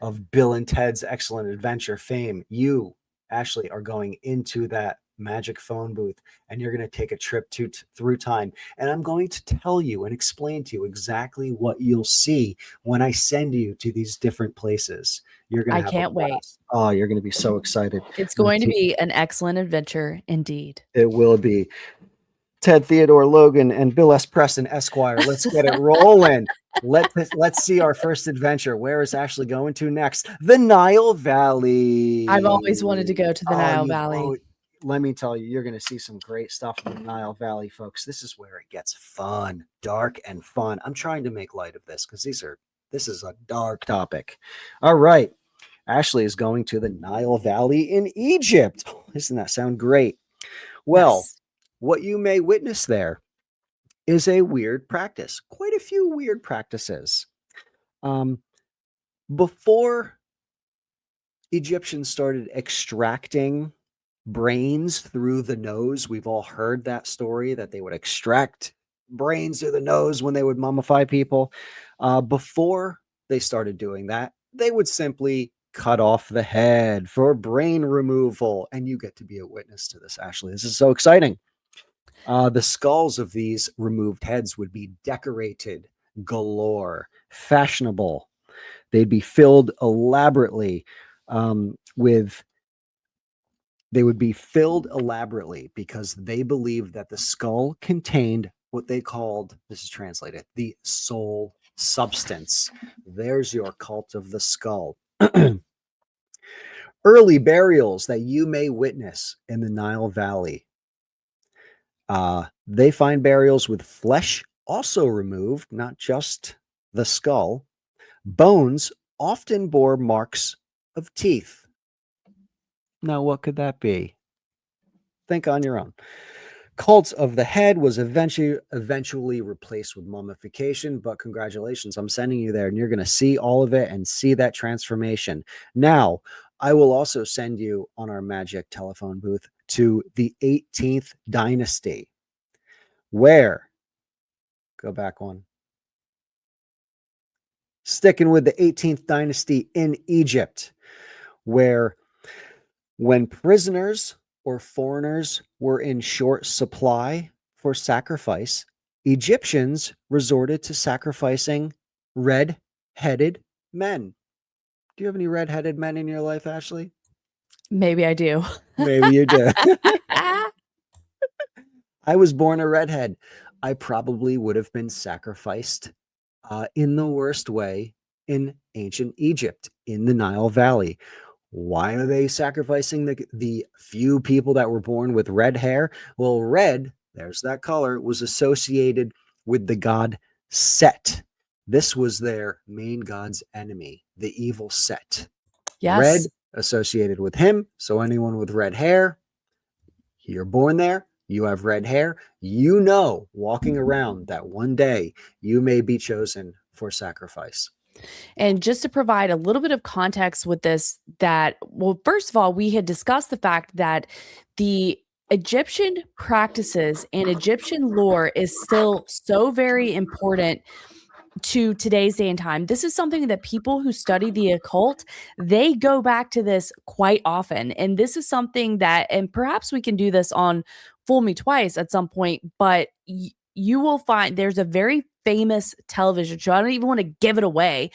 of Bill and Ted's Excellent Adventure fame. You, Ashley, are going into that magic phone booth, and you're going to take a trip through time. And I'm going to tell you and explain to you exactly what you'll see when I send you to these different places. You're going to I have a can't wait. blast. Oh, you're going to be so excited. It's I'm going going to to be an excellent adventure indeed. It will be. Ted Theodore Logan and Bill S. Preston Esquire. Let's get it rolling. Let's see our first adventure. Where is Ashley going to next? The Nile I've always wanted to Valley. go to the Oh, Nile you've Valley. let me tell you, you're going to see some great stuff in the Nile Valley, folks. This is where it gets fun, dark and fun. I'm trying to make light of this because this is a dark topic. All right. Ashley is going to the Nile Valley in Egypt. Doesn't that sound great? Well, Yes. what you may witness there is a weird practice, quite a few weird practices. Um, before Egyptians started extracting brains through the nose, we've all heard that story that they would extract brains through the nose when they would mummify people. Before they started doing that, they would simply cut off the head for brain removal. And you get to be a witness to this, Ashley. This is so exciting. The skulls of these removed heads would be decorated galore, fashionable. They'd be filled elaborately with. They would be filled elaborately because they believed that the skull contained what they called, this is translated, the soul substance. There's your cult of the skull. Early burials that you may witness in the Nile Valley. They find burials with flesh also removed, not just the skull. Bones often bore marks of teeth. Now, what could that be? Think on your own. Cult of the head was eventually replaced with mummification, but congratulations, I'm sending you there and you're going to see all of it and see that transformation. Now, I will also send you on our magic telephone booth to the 18th dynasty, where, go back one, sticking with the 18th dynasty in Egypt, where when prisoners or foreigners were in short supply for sacrifice, Egyptians resorted to sacrificing red-headed men. Do you have any red-headed men in your life, Ashley? Maybe I do. Maybe you do. I was born a redhead. I probably would have been sacrificed in the worst way in ancient Egypt, in the Nile Valley. Why are they sacrificing the few people that were born with red hair? Well, red, there's that color, was associated with the god Set. This was their main god's enemy, the evil Set. Yes. Red associated with him. So anyone with red hair, you're born there, you have red hair, you know, walking around that one day you may be chosen for sacrifice. And just to provide a little bit of context with this, that, well, first of all, we had discussed the fact that the Egyptian practices and Egyptian lore is still so very important to today's day and time. This is something that people who study the occult, they go back to this quite often. And this is something that, and perhaps we can do this on Fool Me Twice at some point, but you will find there's a very famous television show. I don't even want to give it away,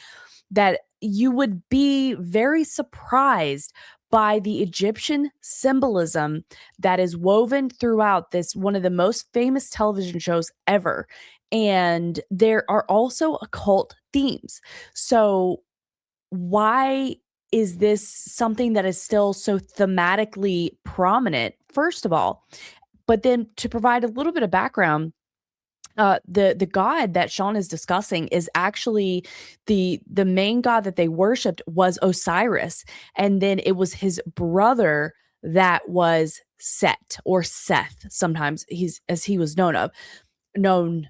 that you would be very surprised by the Egyptian symbolism that is woven throughout this one of the most famous television shows ever. And there are also occult themes. So, why is this something that is still so thematically prominent? First of all, but then to provide a little bit of background, the god that Sean is discussing is actually the main god that they worshipped was Osiris, and then it was his brother that was Set or Seth. Sometimes he's as he was known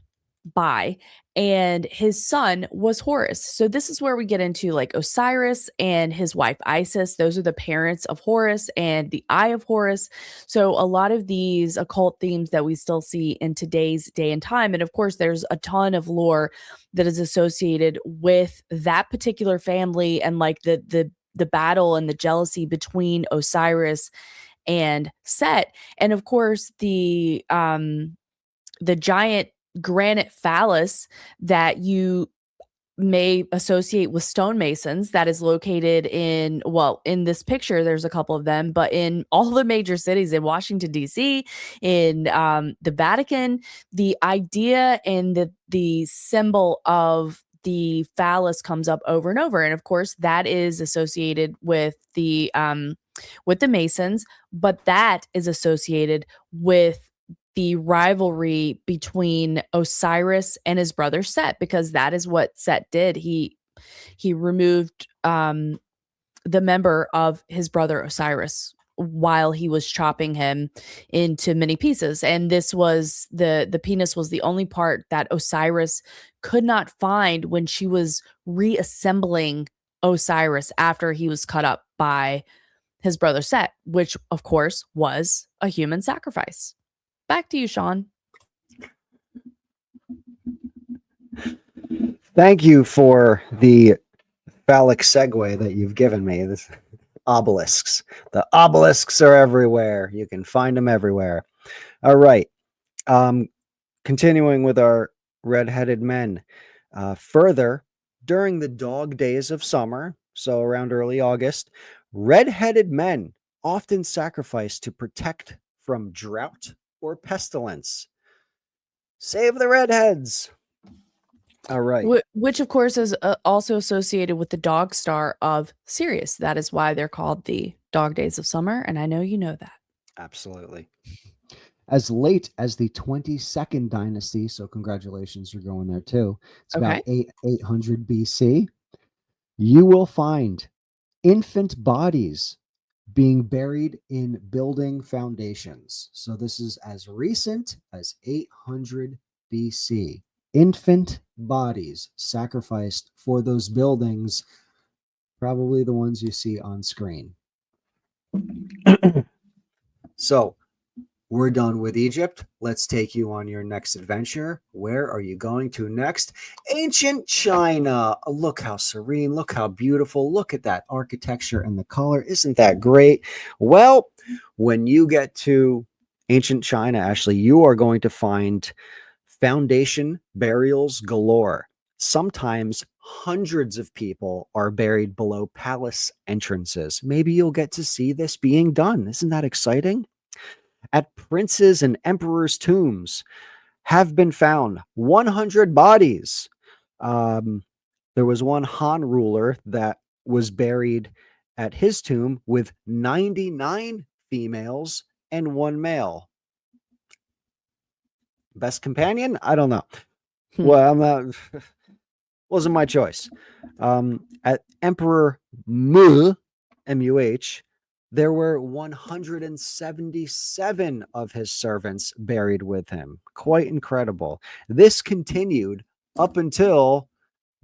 by, and his son was Horus. So this is where we get into like Osiris and his wife Isis. Those are the parents of Horus and the Eye of Horus. So a lot of these occult themes that we still see in today's day and time. And of course, there's a ton of lore that is associated with that particular family and like the battle and the jealousy between Osiris and Set. And of course, the giant granite phallus that you may associate with stonemasons that is located in, well, in this picture there's a couple of them, but in all the major cities, in Washington DC, in the Vatican, the idea and the symbol of the phallus comes up over and over. And of course that is associated with the Masons, but that is associated with the rivalry between Osiris and his brother Set, because that is what Set did. He removed the member of his brother Osiris while he was chopping him into many pieces. And this was the penis was the only part that Osiris could not find when she was reassembling Osiris after he was cut up by his brother Set, which of course was a human sacrifice. Back to you, Sean. Thank you for the phallic segue that you've given me. This obelisks. The obelisks are everywhere. You can find them everywhere. All right. Continuing with our red-headed men. Further, during the dog days of summer, so around early August, red-headed men often sacrifice to protect from drought or pestilence. Save the redheads. All right. Which, of course, is also associated with the dog star of Sirius. That is why they're called the dog days of summer. And I know you know that. Absolutely. As late as the 22nd dynasty, so congratulations, you're going there too. It's about 800 BC. You will find infant bodies being buried in building foundations. So this is as recent as 800 BC. Infant bodies sacrificed for those buildings, probably the ones you see on screen. So we're done with Egypt. Let's take you on your next adventure. Where are you going to next? Ancient China. Oh, look how serene. Look how beautiful. Look at that architecture and the color. Isn't that great? Well, when you get to ancient China, Ashley, you are going to find foundation burials galore. Sometimes hundreds of people are buried below palace entrances. Maybe you'll get to see this being done. Isn't that exciting? At princes' and emperors' tombs have been found 100 bodies. There was one Han ruler that was buried at his tomb with 99 females and one male. Best companion? I don't know. Well, I'm not. Wasn't my choice. At Emperor Mu, M-U-H, there were 177 of his servants buried with him. Quite incredible. This continued up until,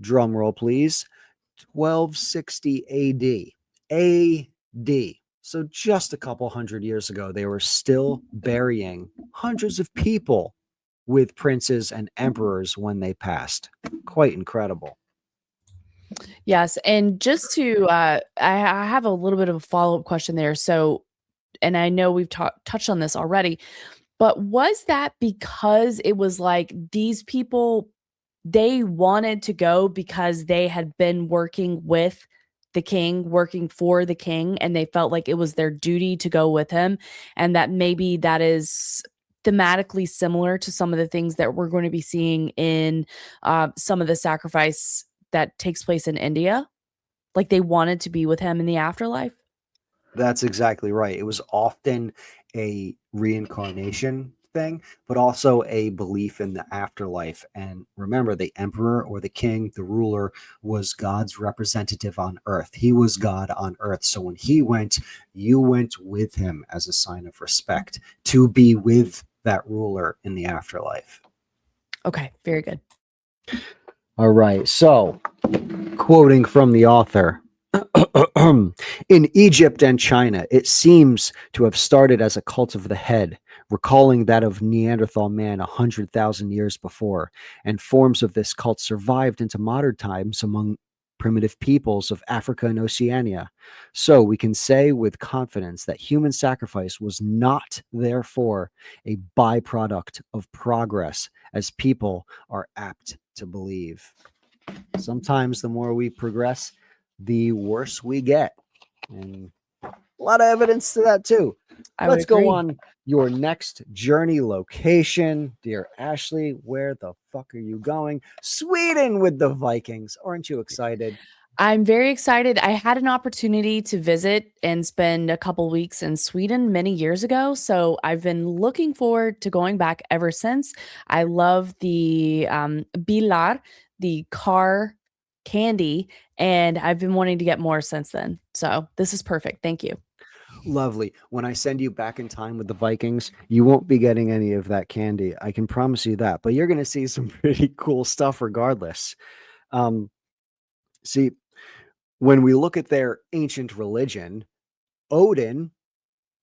drum roll please, 1260 AD. AD. So just a couple hundred years ago, they were still burying hundreds of people with princes and emperors when they passed. Quite incredible. Yes, and just to, I have a little bit of a follow-up question there. So, and I know we've touched on this already, but was that because it was like these people, they wanted to go because they had been working with the king, working for the king, and they felt like it was their duty to go with him, and that maybe that is thematically similar to some of the things that we're going to be seeing in some of the sacrifice that takes place in India? Like they wanted to be with him in the afterlife? That's exactly right. It was often a reincarnation thing, but also a belief in the afterlife. And remember, the emperor or the king, the ruler, was God's representative on earth. He was God on earth. So when he went, you went with him as a sign of respect to be with that ruler in the afterlife. Okay, very good. All right. So, quoting from the author, in Egypt and China, it seems to have started as a cult of the head, recalling that of Neanderthal man 100,000 years before, and forms of this cult survived into modern times among primitive peoples of Africa and Oceania. So we can say with confidence that human sacrifice was not, therefore, a byproduct of progress, as people are apt to believe. Sometimes the more we progress, the worse we get. And a lot of evidence to that, too. Let's go on your next journey location. Dear Ashley, where the fuck are you going? Sweden with the Vikings. Aren't you excited? I'm very excited. I had an opportunity to visit and spend a couple weeks in Sweden many years ago. So I've been looking forward to going back ever since. I love the bilar, the car candy, and I've been wanting to get more since then. So this is perfect. Thank you. Lovely. When I send you back in time with the Vikings, you won't be getting any of that candy. I can promise you that. But you're going to see some pretty cool stuff regardless. See, when we look at their ancient religion, Odin,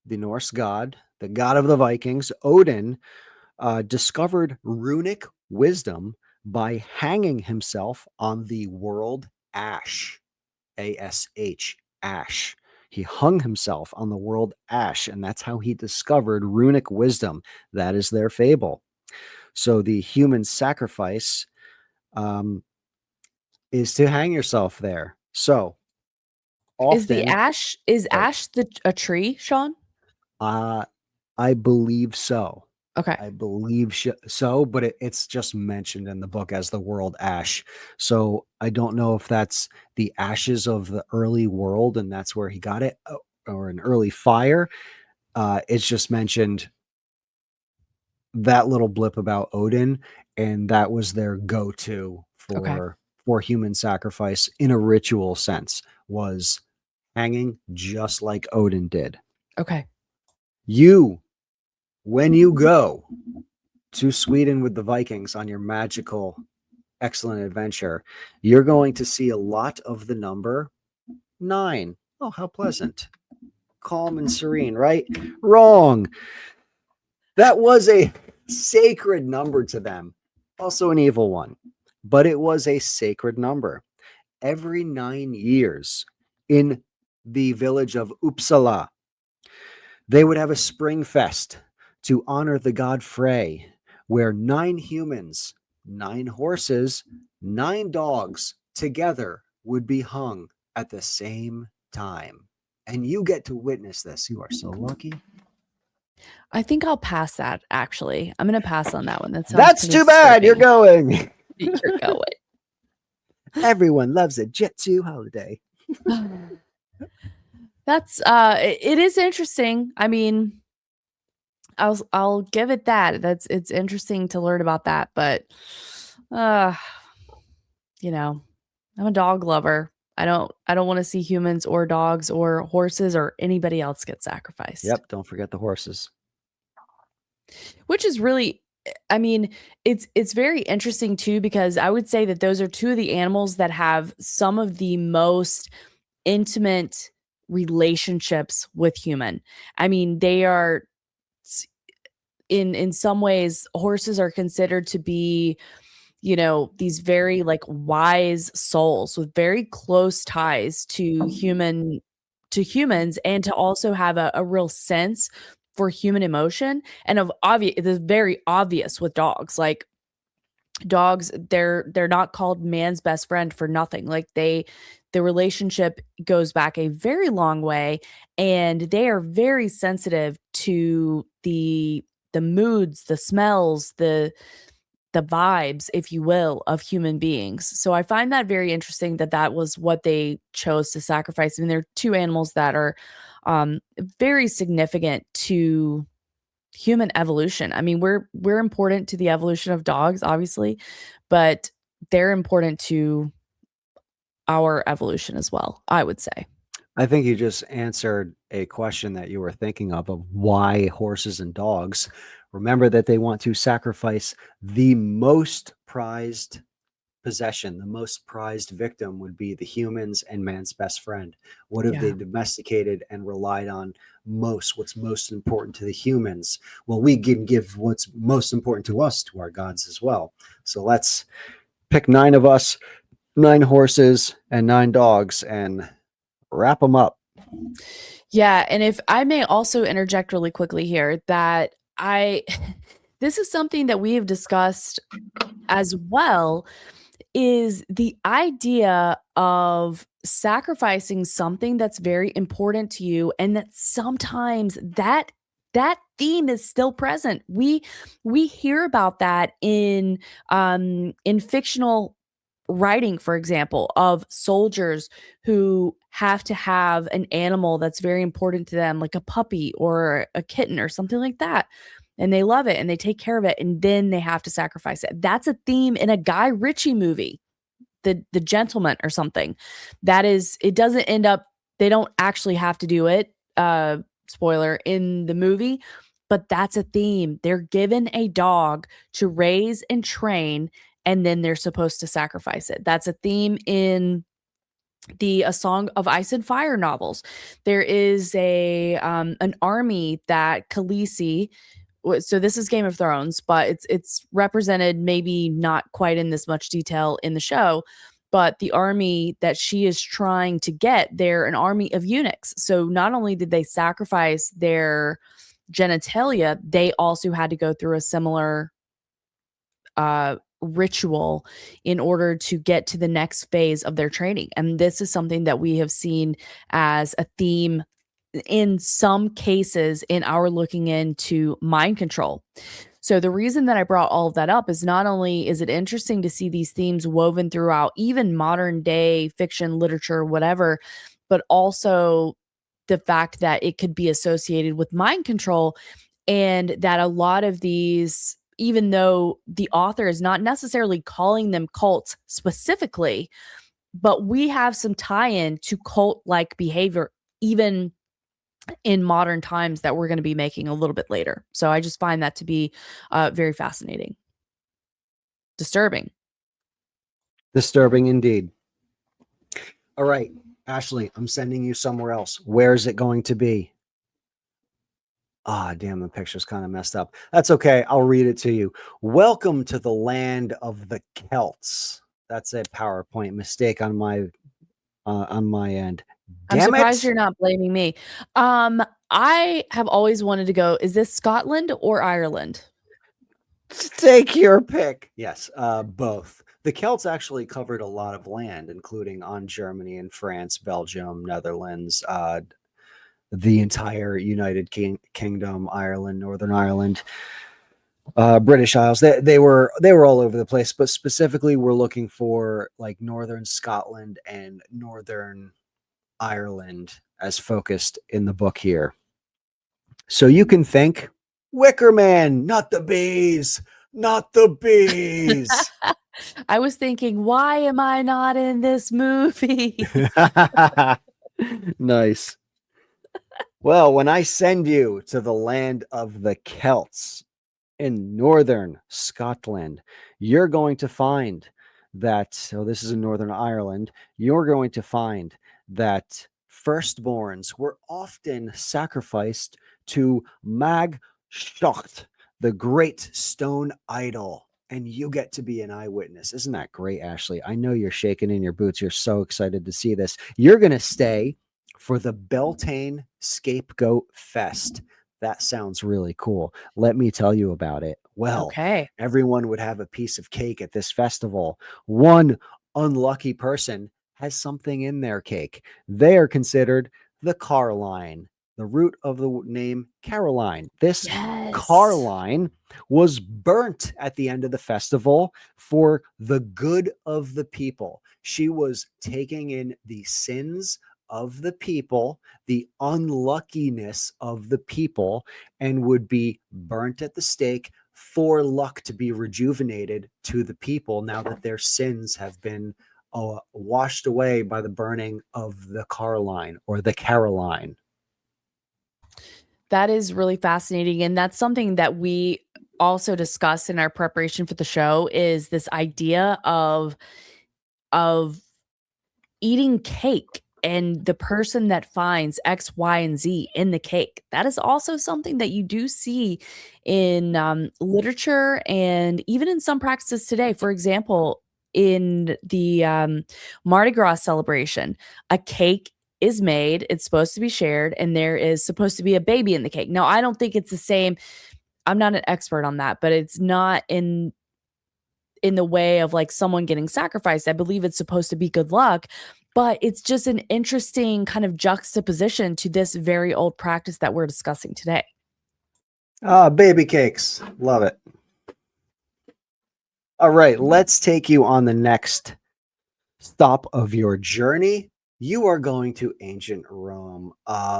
the Norse god, the god of the Vikings, Odin discovered runic wisdom by hanging himself on the world ash, ASH, ash. He hung himself on the world ash, and that's how he discovered runic wisdom. That is their fable. So the human sacrifice is to hang yourself there. So often, is ash a tree, Sean? I believe so. Okay. I believe so, but it's just mentioned in the book as the world ash. So I don't know if that's the ashes of the early world and that's where he got it, or an early fire. It's just mentioned that little blip about Odin, and that was their go-to for human sacrifice in a ritual sense, was hanging just like Odin did. Okay. When you go to Sweden with the Vikings on your magical, excellent adventure, you're going to see a lot of the number 9. Oh, how pleasant. Calm and serene, right? Wrong. That was a sacred number to them. Also an evil one, but it was a sacred number. Every 9 years in the village of Uppsala, they would have a spring fest to honor the god Frey, where 9 humans, 9 horses, 9 dogs together would be hung at the same time. And you get to witness this. You are so lucky. I think I'll pass that, actually. I'm going to pass on that one. That's too bad. You're going. You're going. Everyone loves a Jet2 holiday. That's it is interesting. I mean, I'll give it that. It's interesting to learn about that, but you know, I'm a dog lover. I don't want to see humans or dogs or horses or anybody else get sacrificed. Yep, don't forget the horses. Which is really, I mean, it's very interesting too, because I would say that those are two of the animals that have some of the most intimate relationships with human. I mean, they are in some ways, horses are considered to be, you know, these very like wise souls with very close ties to humans, and to also have a real sense for human emotion. And it is very obvious with dogs. Like dogs, they're not called man's best friend for nothing. Like the relationship goes back a very long way, and they are very sensitive to the moods, the smells, the vibes, if you will, of human beings. So I find that very interesting that was what they chose to sacrifice. I mean, there are two animals that are very significant to human evolution. I mean, we're important to the evolution of dogs, obviously, but they're important to our evolution as well, I would say. I think you just answered a question that you were thinking of why horses and dogs. Remember that they want to sacrifice the most prized possession. The most prized victim would be the humans and man's best friend. What have they domesticated and relied on most? What's most important to the humans? Well, we can give what's most important to us to our gods as well. So let's pick 9 of us 9 horses and 9 dogs and wrap them up. Yeah, and if I may also interject really quickly here that I this is something that we have discussed as well, is the idea of sacrificing something that's very important to you, and that sometimes that theme is still present. We hear about that in fictional writing, for example, of soldiers who have to have an animal that's very important to them, like a puppy or a kitten or something like that. And they love it and they take care of it, and then they have to sacrifice it. That's a theme in a Guy Ritchie movie, The Gentleman or something. That is, it doesn't end up, they don't actually have to do it, spoiler, in the movie, but that's a theme. They're given a dog to raise and train, and then they're supposed to sacrifice it. That's a theme in the A Song of Ice and Fire novels. There is a an army that Khaleesi, so this is Game of Thrones, but it's represented maybe not quite in this much detail in the show, but the army that she is trying to get, they're an army of eunuchs. So not only did they sacrifice their genitalia, they also had to go through a similar ritual in order to get to the next phase of their training. And this is something that we have seen as a theme in some cases in our looking into mind control. So the reason that I brought all of that up is not only is it interesting to see these themes woven throughout even modern day fiction, literature, whatever, but also the fact that it could be associated with mind control, and that a lot of these, even though the author is not necessarily calling them cults specifically, but we have some tie-in to cult-like behavior even in modern times that we're going to be making a little bit later. So I just find that to be very fascinating. Disturbing. Disturbing indeed. All right, Ashley, I'm sending you somewhere else. Where is it going to be? Ah, damn, the picture's kind of messed up. That's okay. I'll read it to you. Welcome to the land of the Celts. That's a PowerPoint mistake on my end. I'm Damn surprised it. you're not blaming me. I have always wanted to go. Is this Scotland or Ireland? Take your pick. Yes, both. The Celts actually covered a lot of land, including on Germany and France, Belgium, Netherlands, the entire United Kingdom, Ireland, Northern Ireland, British Isles. They were all over the place, but specifically we're looking for like Northern Scotland and Northern Ireland as focused in the book here. So you can think Wicker Man, not the bees, not the bees. I was thinking, why am I not in this movie? Nice. Well, when I send you to the land of the Celts in northern Scotland, you're going to find that, so this is in Northern Ireland, you're going to find that firstborns were often sacrificed to Mag Shocht, the great stone idol. And you get to be an eyewitness. Isn't that great, Ashley? I know you're shaking in your boots. You're so excited to see this. You're going to stay for the Beltane Scapegoat Fest. That sounds really cool. Let me tell you about it. Well, Okay. everyone would have a piece of cake at this festival. One unlucky person has something in their cake. They are considered the Carline, the root of the name Caroline. This Carline was burnt at the end of the festival for the good of the people. She was taking in the sins of the people, the unluckiness of the people, and would be burnt at the stake for luck to be rejuvenated to the people now that their sins have been washed away by the burning of the Carline or the Caroline. That is really fascinating. And that's something that we also discussed in our preparation for the show, is this idea of eating cake and the person that finds X, Y, and Z in the cake. That is also something that you do see in literature and even in some practices today. For example, in the Mardi Gras celebration, a cake is made, it's supposed to be shared, and there is supposed to be a baby in the cake. Now, I don't think it's the same. I'm not an expert on that, but it's not in the way of like someone getting sacrificed. I believe it's supposed to be good luck, but it's just an interesting kind of juxtaposition to this very old practice that we're discussing today. Ah, baby cakes. Love it. All right, let's take you on the next stop of your journey. You are going to ancient Rome.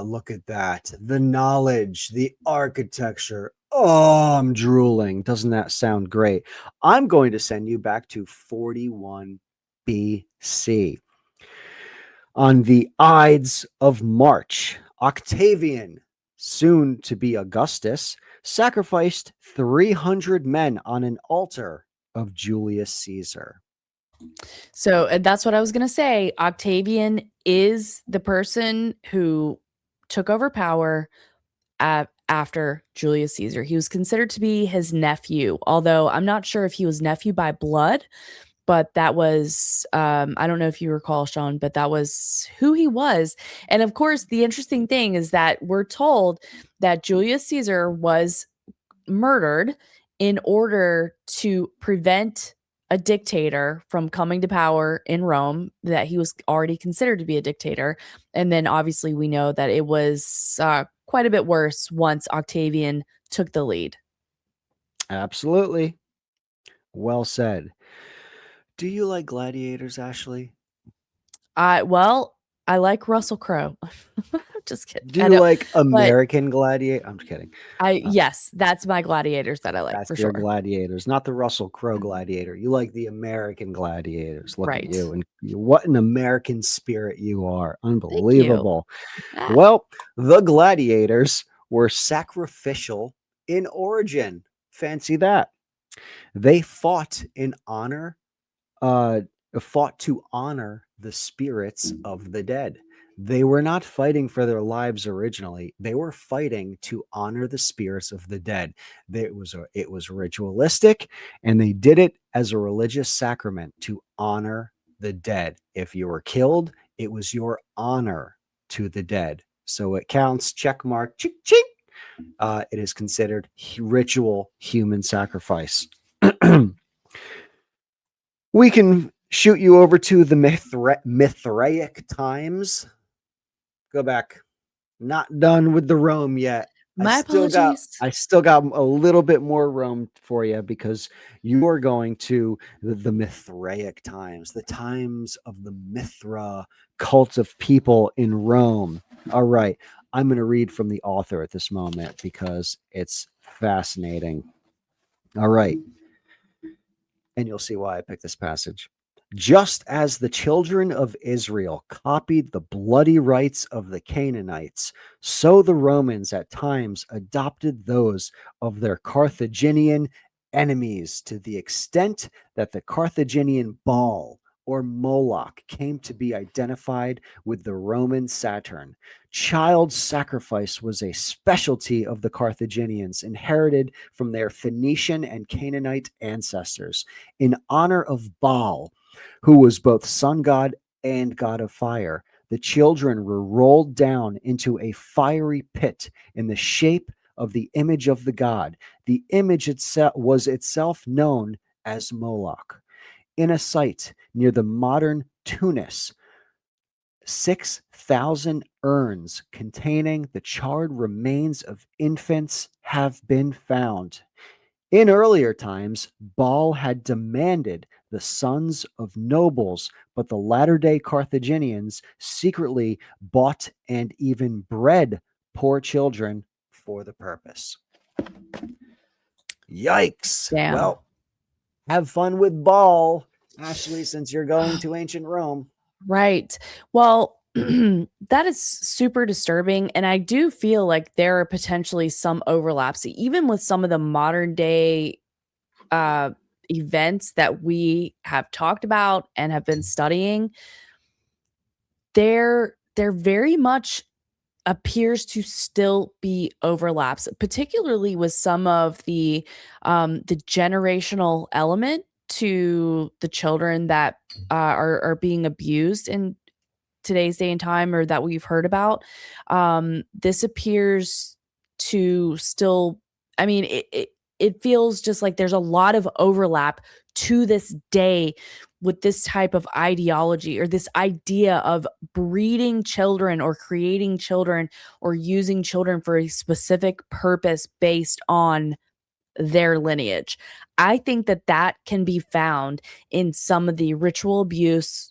Look at that. The knowledge, the architecture. Oh, I'm drooling. Doesn't that sound great? I'm going to send you back to 41 BC. On the Ides of March, Octavian, soon to be Augustus, sacrificed 300 men on an altar of Julius Caesar. So that's what I was going to say. Octavian is the person who took over power after Julius Caesar. He was considered to be his nephew, although I'm not sure if he was nephew by blood, but that was, I don't know if you recall, Sean, but that was who he was. And of course, the interesting thing is that we're told that Julius Caesar was murdered in order to prevent a dictator from coming to power in Rome, that he was already considered to be a dictator. And then obviously we know that it was quite a bit worse once Octavian took the lead. Absolutely. Well said. Do you like gladiators, Ashley? Well, I like Russell Crowe. Just kidding. Do I you know, like but American Gladiator? I'm just kidding. yes, that's my gladiators that I like That's for your sure. gladiators, not the Russell Crowe gladiator. You like the American gladiators. Look at Right. you. And what an American spirit you are. Thank you. Unbelievable. Ah, Well, the gladiators were sacrificial in origin. Fancy that. They fought in honor, uh, fought to honor the spirits of the dead. They were not fighting for their lives originally. They were fighting to honor the spirits of the dead. It was ritualistic, and they did it as a religious sacrament to honor the dead. If you were killed, it was your honor to the dead. So it counts. Check mark. Ching, ching. It is considered ritual human sacrifice. We can shoot you over to the Mithraic times. Go back. Not done with the Rome yet. my apologies. I still got a little bit more Rome for you, because you are going to the Mithraic times, the times of the Mithra cult of people in Rome. All right. I'm going to read from the author at this moment because it's fascinating. All right. And you'll see why I picked this passage. Just as the children of Israel copied the bloody rites of the Canaanites, so the Romans at times adopted those of their Carthaginian enemies, to the extent that the Carthaginian Baal or Moloch came to be identified with the Roman Saturn. Child sacrifice was a specialty of the Carthaginians, inherited from their Phoenician and Canaanite ancestors. In honor of Baal, who was both sun god and god of fire, the children were rolled down into a fiery pit in the shape of the image of the god. The image itself was itself known as Moloch. In a site near the modern Tunis, 6,000 urns containing the charred remains of infants have been found. In earlier times, Baal had demanded the sons of nobles, but the latter-day Carthaginians secretly bought and even bred poor children for the purpose. Yikes. Damn. Well, have fun with Baal, Ashley, since you're going to ancient Rome. Right. Well, that is super disturbing. And I do feel like there are potentially some overlaps, even with some of the modern day events that we have talked about and have been studying. There very much appears to still be overlaps, particularly with some of the generational element to the children that are being abused in today's day and time, or that we've heard about, this appears to still, I mean, it feels just like there's a lot of overlap to this day with this type of ideology, or this idea of breeding children or creating children or using children for a specific purpose based on their lineage. I think that that can be found in some of the ritual abuse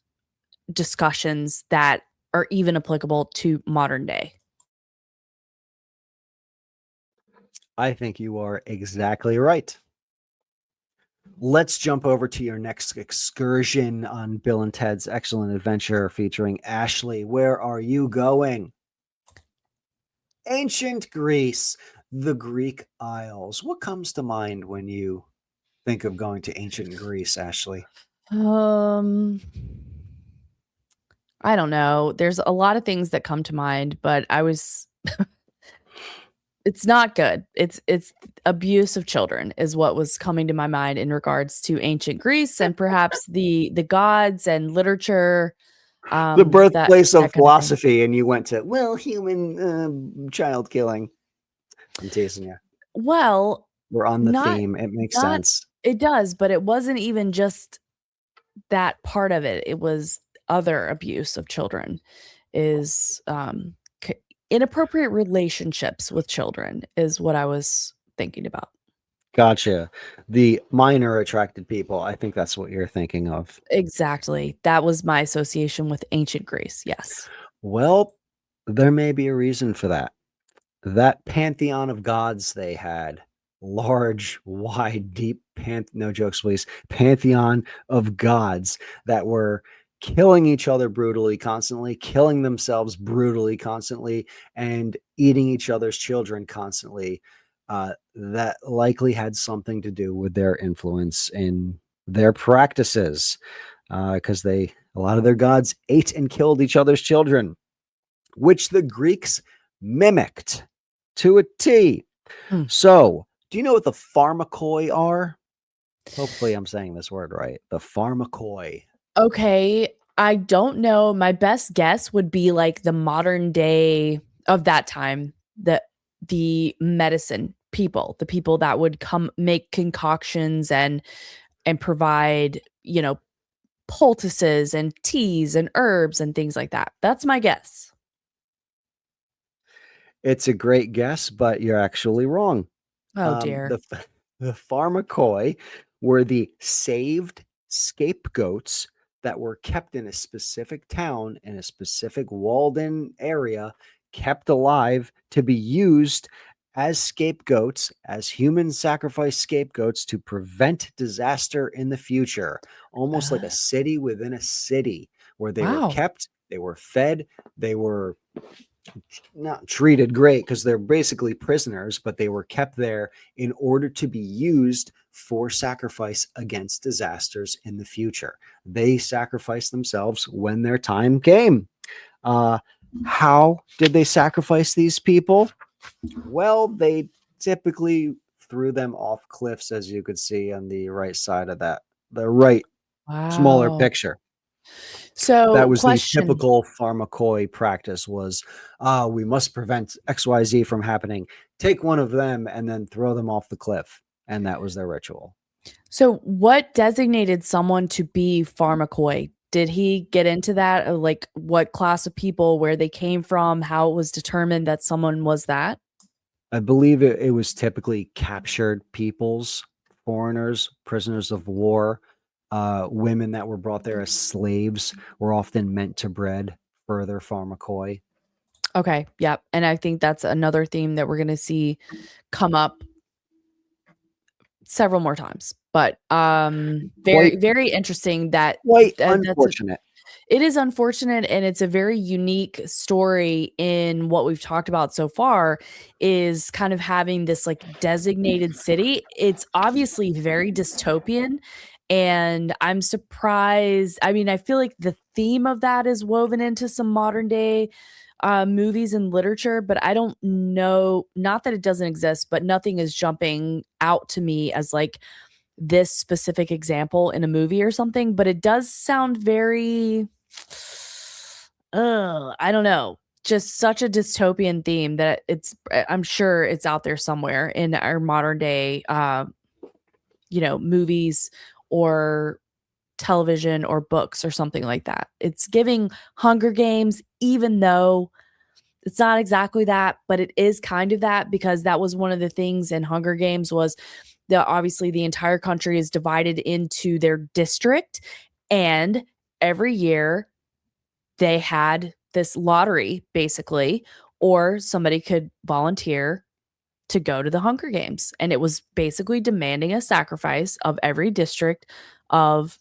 discussions that are even applicable to modern day. I think you are exactly right. Let's jump over to your next excursion on Bill and Ted's Excellent Adventure featuring Ashley. Where are you going? Ancient Greece, the Greek Isles. What comes to mind when you think of going to ancient Greece, Ashley? I don't know. There's a lot of things that come to mind, but it's not good. It's abuse of children is what was coming to my mind in regards to ancient Greece, and perhaps the gods and literature, The that birthplace of kind of thing. philosophy, and you went to, well, human child killing. I'm teasing you. Well, We're on the not theme. It makes not sense. it does, but it wasn't even just that part of it. It was other abuse of children, is inappropriate relationships with children is what I was thinking about. Gotcha. The minor attracted people. I think that's what you're thinking of. Exactly. That was my association with ancient Greece. Yes. Well, there may be a reason for that. That pantheon of gods they had, large, wide, deep, no jokes, please, pantheon of gods that were killing each other brutally, constantly, killing themselves brutally, constantly, and eating each other's children constantly. That likely had something to do with their influence in their practices, because a lot of their gods ate and killed each other's children, which the Greeks mimicked to a T. Mm. So, do you know what the pharmakoi are? Hopefully, I'm saying this word right. The pharmakoi. Okay. I don't know. My best guess would be like the modern day of that time, the medicine people, the people that would come make concoctions and provide, poultices and teas and herbs and things like that. That's my guess. It's a great guess, but you're actually wrong. Oh dear. The pharmakoi were the saved scapegoats that were kept in a specific town, in a specific walled-in area, kept alive to be used as scapegoats, as human sacrifice scapegoats to prevent disaster in the future. Almost like a city within a city, where they were Wow. kept, they were fed, they were not treated great because they're basically prisoners, but they were kept there in order to be used for sacrifice against disasters in the future. They sacrificed themselves when their time came. How did they sacrifice these people? Well, they typically threw them off cliffs, as you could see on the right side of the right smaller Wow. picture. That So, was the question. typical pharmakoi practice was, we must prevent XYZ from happening. Take one of them and then throw them off the cliff. And that was their ritual. So, what designated someone to be pharmakoi? Did he get into that? Like, what class of people, where they came from, how it was determined that someone was that? I believe it was typically captured peoples, foreigners, prisoners of war, women that were brought there as slaves were often meant to bred further pharmakoi. Okay, yep. And I think that's another theme that we're going to see come up several more times. But very Quite, very interesting that quite that's unfortunate. it is unfortunate, and it's a very unique story in what we've talked about so far, is kind of having this like designated city. It's obviously very dystopian, and I'm surprised. I mean, I feel like the theme of that is woven into some modern day movies and literature, but I don't know, not that it doesn't exist, but nothing is jumping out to me as like this specific example in a movie or something, but it does sound very, I don't know, just such a dystopian theme that I'm sure it's out there somewhere in our modern day, movies or television or books or something like that. It's giving Hunger Games, even though it's not exactly that, but it is kind of that, because that was one of the things in Hunger Games was obviously the entire country is divided into their district, and every year they had this lottery basically, or somebody could volunteer to go to the Hunger Games, and it was basically demanding a sacrifice of every district of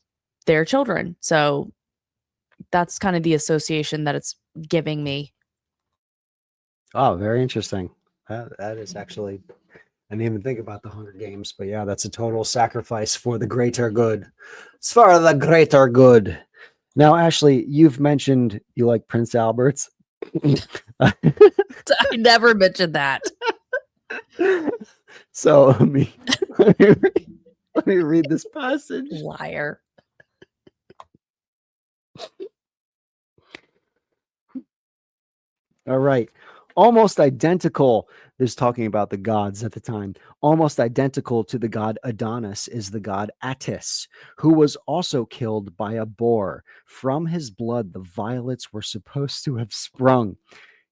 their children. So that's kind of the association that it's giving me. Oh, very interesting. That is actually, I didn't even think about the Hunger Games, but yeah, that's a total sacrifice for the greater good. It's for the greater good. Now, Ashley, you've mentioned you like Prince Albert's. I never mentioned that. So let me read this passage. Liar. All right. Almost identical. This talking about the gods at the time. Almost identical to the god Adonis is the god Attis, who was also killed by a boar. From his blood, the violets were supposed to have sprung.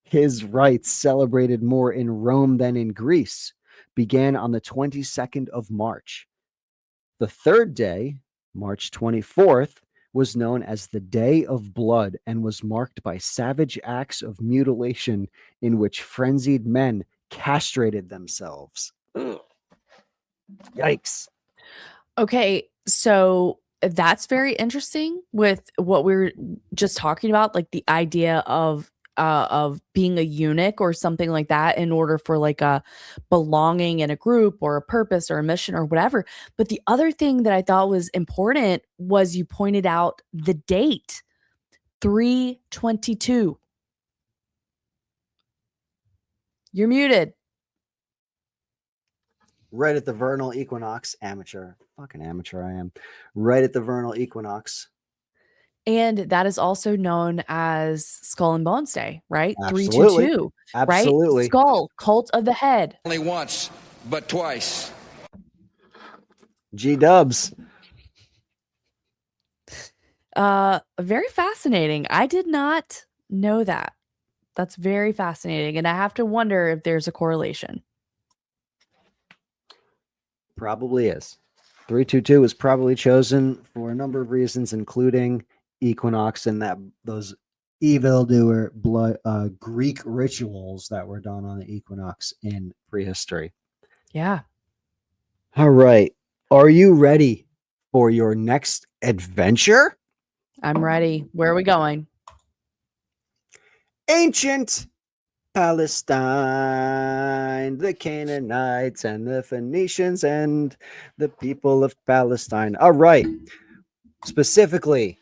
His rites, celebrated more in Rome than in Greece, began on the 22nd of March. The third day, March 24th, was known as the Day of Blood and was marked by savage acts of mutilation in which frenzied men castrated themselves. Ugh. Yikes. Okay, so that's very interesting with what we were just talking about, like the idea of being a eunuch or something like that in order for like a belonging in a group or a purpose or a mission or whatever. But the other thing that I thought was important was you pointed out the date, 3/22. You're muted. Right at the vernal equinox, amateur. Fucking amateur I am. Right at the vernal equinox. And that is also known as Skull and Bones Day, right? Absolutely. 3/22, right? Absolutely. Skull, cult of the head. Only once, but twice. G dubs. Very fascinating. I did not know that. That's very fascinating, and I have to wonder if there's a correlation. Probably is. 322 was probably chosen for a number of reasons, including equinox and that those evildoer blood Greek rituals that were done on the equinox in prehistory. Yeah. All right. Are you ready for your next adventure? I'm ready. Where are we going? Ancient Palestine, the Canaanites and the Phoenicians and the people of Palestine. All right. Specifically,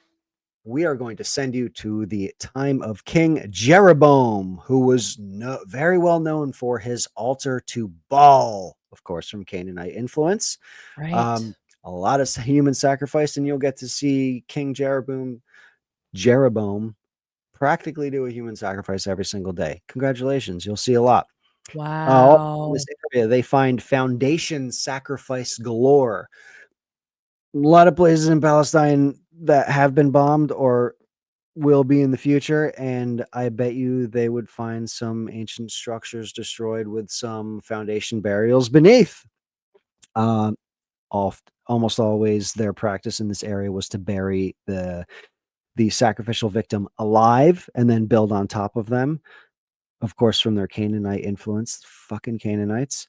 we are going to send you to the time of King Jeroboam, who was very well known for his altar to Baal, of course, from Canaanite influence. Right. A lot of human sacrifice, and you'll get to see King Jeroboam practically do a human sacrifice every single day. Congratulations. You'll see a lot. In Wow. this area, they find foundation sacrifice galore. A lot of places in Palestine that have been bombed or will be in the future, and I bet you they would find some ancient structures destroyed with some foundation burials beneath. Almost always their practice in this area was to bury the sacrificial victim alive and then build on top of them, of course, from their Canaanite influence. Fucking Canaanites.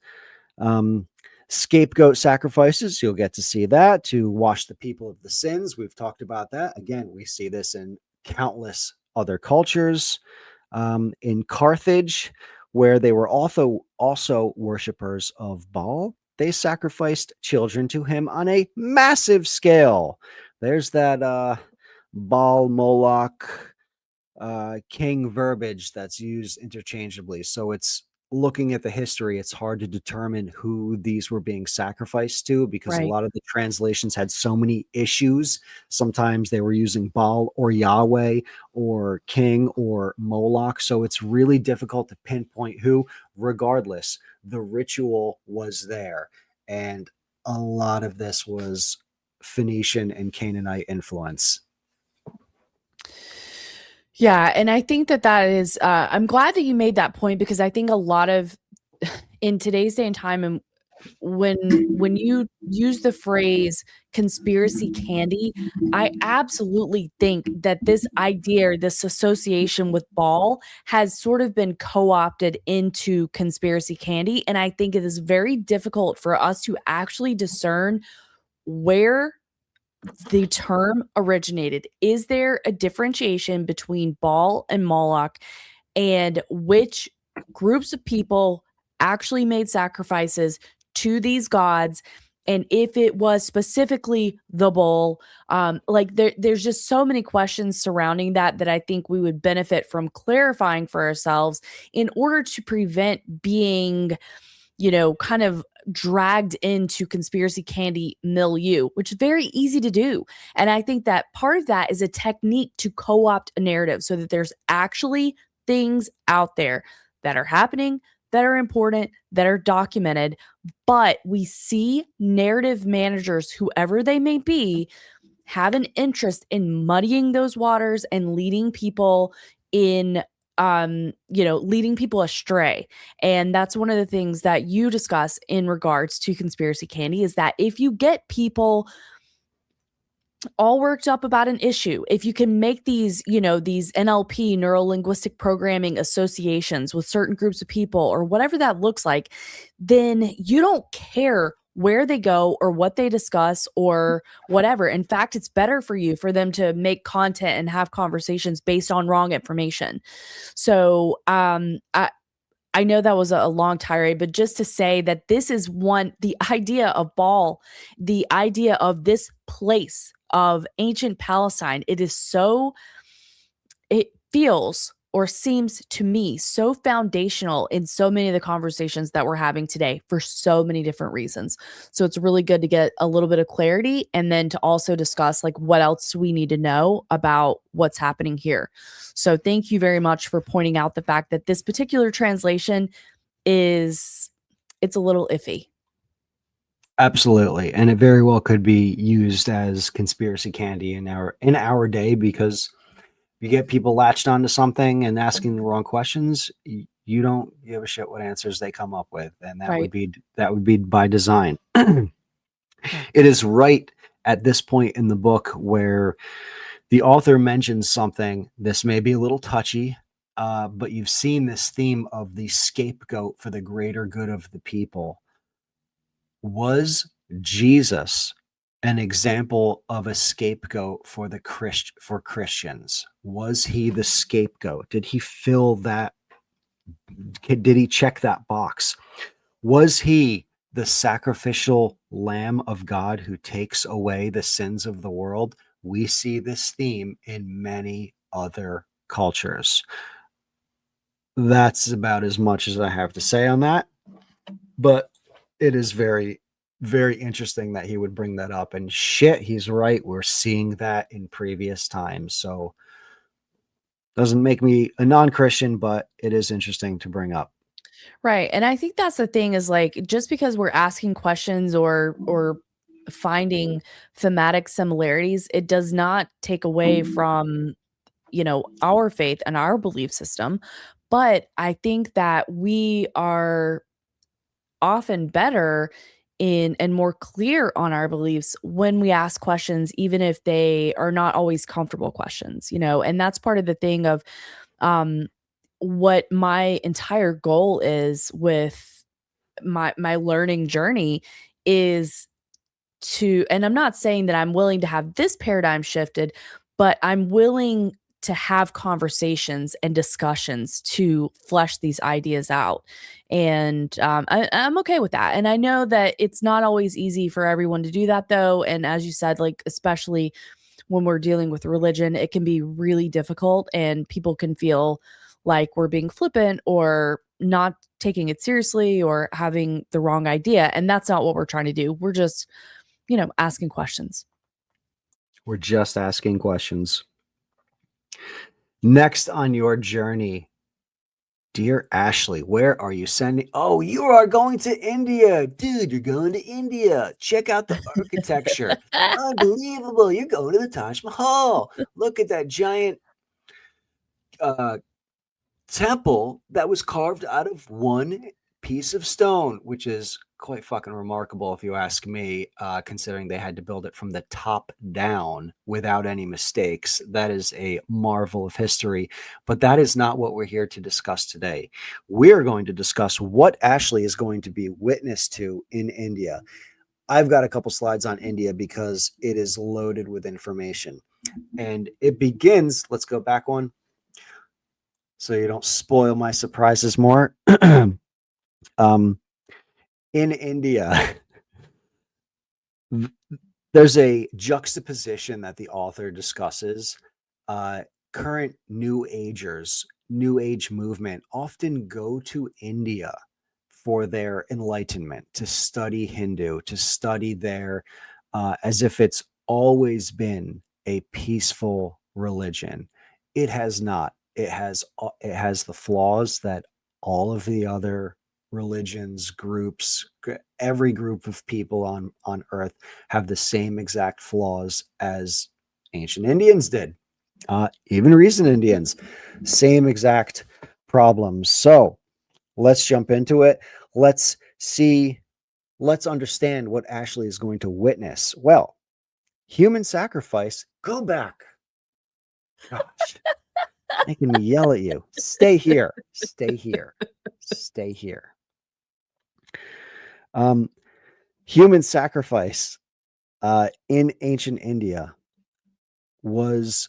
Um, Scapegoat sacrifices, you'll get to see that to wash the people of the sins. We've talked about that. Again, we see this in countless other cultures. In Carthage, where they were also worshippers of Baal, they sacrificed children to him on a massive scale. There's that Baal Moloch king verbiage that's used interchangeably. So it's looking at the history, it's hard to determine who these were being sacrificed to, because a Right. lot of the translations had so many issues. Sometimes they were using Baal or Yahweh or King or Moloch. So it's really difficult to pinpoint who. Regardless, the ritual was there. And a lot of this was Phoenician and Canaanite influence. Yeah, and I think that that is I'm glad that you made that point, because I think a lot of in today's day and time, and when you use the phrase conspiracy candy, I absolutely think that this idea or this association with ball has sort of been co-opted into conspiracy candy, and I think it is very difficult for us to actually discern where the term originated. Is there a differentiation between Baal and Moloch, and which groups of people actually made sacrifices to these gods? And if it was specifically the bull, like there's just so many questions surrounding that that I think we would benefit from clarifying for ourselves in order to prevent being, kind of dragged into conspiracy candy milieu, which is very easy to do. And I think that part of that is a technique to co opt a narrative so that there's actually things out there that are happening, that are important, that are documented. But we see narrative managers, whoever they may be, have an interest in muddying those waters and leading people in leading people astray. And that's one of the things that you discuss in regards to conspiracy candy, is that if you get people all worked up about an issue, if you can make these NLP, neuro linguistic programming associations with certain groups of people or whatever that looks like, then you don't care where they go or what they discuss or whatever. In fact, it's better for them to make content and have conversations based on wrong information. So, I know that was a long tirade, but just to say that this is the idea of Baal, the idea of this place of ancient Palestine, it feels or seems to me so foundational in so many of the conversations that we're having today for so many different reasons. So it's really good to get a little bit of clarity, and then to also discuss like what else we need to know about what's happening here. So thank you very much for pointing out the fact that this particular translation it's a little iffy. Absolutely. And it very well could be used as conspiracy candy in our day, because you get people latched onto something and asking the wrong questions, you don't give a shit what answers they come up with, and that would Right. be by design. It is right at this point in the book where the author mentions something. This may be a little touchy, but you've seen this theme of the scapegoat for the greater good of the people. Was Jesus an example of a scapegoat for Christians? Was he the scapegoat? Did he fill that? Did he check that box? Was he the sacrificial lamb of God who takes away the sins of the world? We see this theme in many other cultures. That's about as much as I have to say on that. But it is very, very interesting that he would bring that up. And shit, he's right. We're seeing that in previous times. So doesn't make me a non-Christian, but it is interesting to bring up. Right. And I think that's the thing, is like, just because we're asking questions or finding thematic similarities, it does not take away from, our faith and our belief system. But I think that we are often better in and more clear on our beliefs when we ask questions, even if they are not always comfortable questions, and that's part of the thing of um what my entire goal is with my learning journey is and I'm not saying that I'm willing to have this paradigm shifted, but I'm willing to have conversations and discussions to flesh these ideas out. And I'm okay with that. And I know that it's not always easy for everyone to do that, though. And as you said, like, especially when we're dealing with religion, it can be really difficult, and people can feel like we're being flippant or not taking it seriously or having the wrong idea. And that's not what we're trying to do. We're just, asking questions. We're just asking questions. Next on your journey, dear Ashley, where are you sending? Oh, you are going to India. Dude, you're going to India. Check out the architecture. Unbelievable. You're going to the Taj Mahal. Look at that giant temple that was carved out of one piece of stone, which is quite fucking remarkable if you ask me, considering they had to build it from the top down without any mistakes. That is a marvel of history, but that is not what we're here to discuss today. We're going to discuss what Ashley is going to be witness to in India. I've got a couple slides on India because it is loaded with information, and it begins, let's go back one so you don't spoil my surprises more. In India, there's a juxtaposition that the author discusses. Current New Agers, New Age movement often go to India for their enlightenment, to study Hindu, to study there as if it's always been a peaceful religion. It has not. It has the flaws that all of the other religions, groups, every group of people on earth have the same exact flaws as ancient Indians did. Even recent Indians, same exact problems. So let's jump into it. Let's understand what Ashley is going to witness. Well, human sacrifice. Go back. Gosh, making me yell at you. Stay here. Stay here. Stay here. Human sacrifice in ancient India was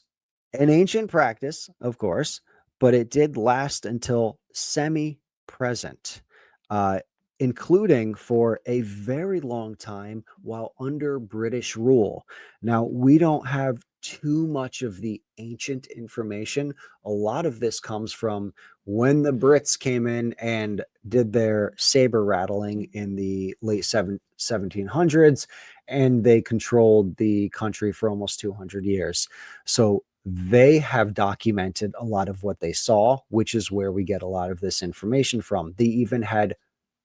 an ancient practice, of course, but it did last until semi-present, including for a very long time while under British rule. Now, we don't have too much of the ancient information. A lot of this comes from when the Brits came in and did their saber rattling in the late 1700s, and they controlled the country for almost 200 years. So they have documented a lot of what they saw, which is where we get a lot of this information from. They even had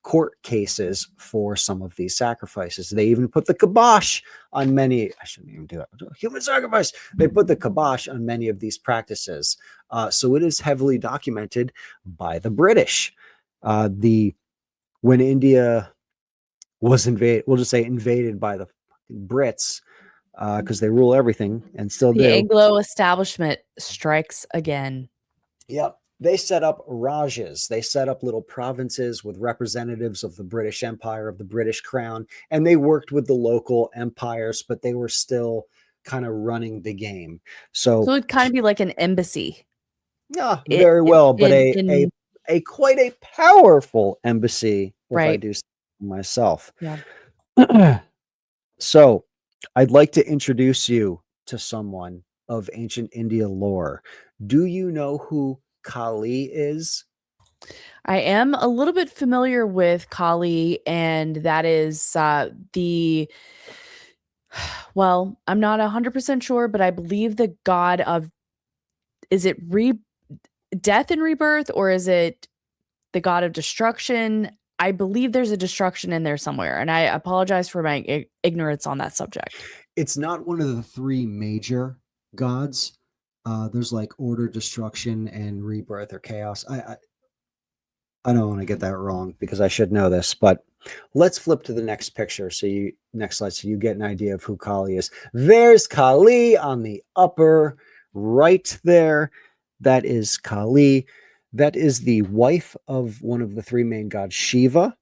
court cases for some of these sacrifices. They even put the kibosh on many, I shouldn't even do it, human sacrifice. They put the kibosh on many of these practices. So it is heavily documented by the British. When India was invaded, we'll just say invaded by the Brits, because they rule everything and still do. The Anglo establishment strikes again. Yep. They set up Rajas. They set up little provinces with representatives of the British Empire, of the British Crown, and they worked with the local empires, but they were still kind of running the game. So it'd kind of be like an embassy. Yeah, very well, but a quite a powerful embassy, if I do say myself. Yeah. So I'd like to introduce you to someone of ancient India lore. Do you know who Kali is? I am a little bit familiar with Kali, and that is well, I'm not 100% sure, but I believe the god of, is it death and rebirth, or is it the god of destruction? I believe there's a destruction in there somewhere, and I apologize for my ignorance on that subject. It's not one of the three major gods. There's like order, destruction, and rebirth or chaos. I don't want to get that wrong because I should know this, but let's flip to the next picture. Next slide, so you get an idea of who Kali is. There's Kali on the upper right there. That is Kali. That is the wife of one of the three main gods, Shiva.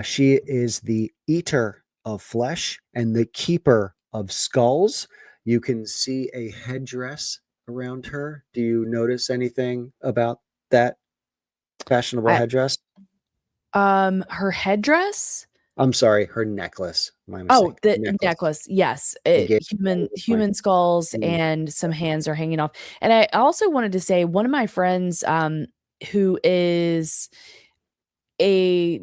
She is the eater of flesh and the keeper of skulls. You can see a headdress around her. Do you notice anything about that fashionable headdress? Her headdress? I'm sorry, her necklace. My mistake. Oh, the necklace. Yes. Human skulls and some hands are hanging off. And I also wanted to say, one of my friends who is a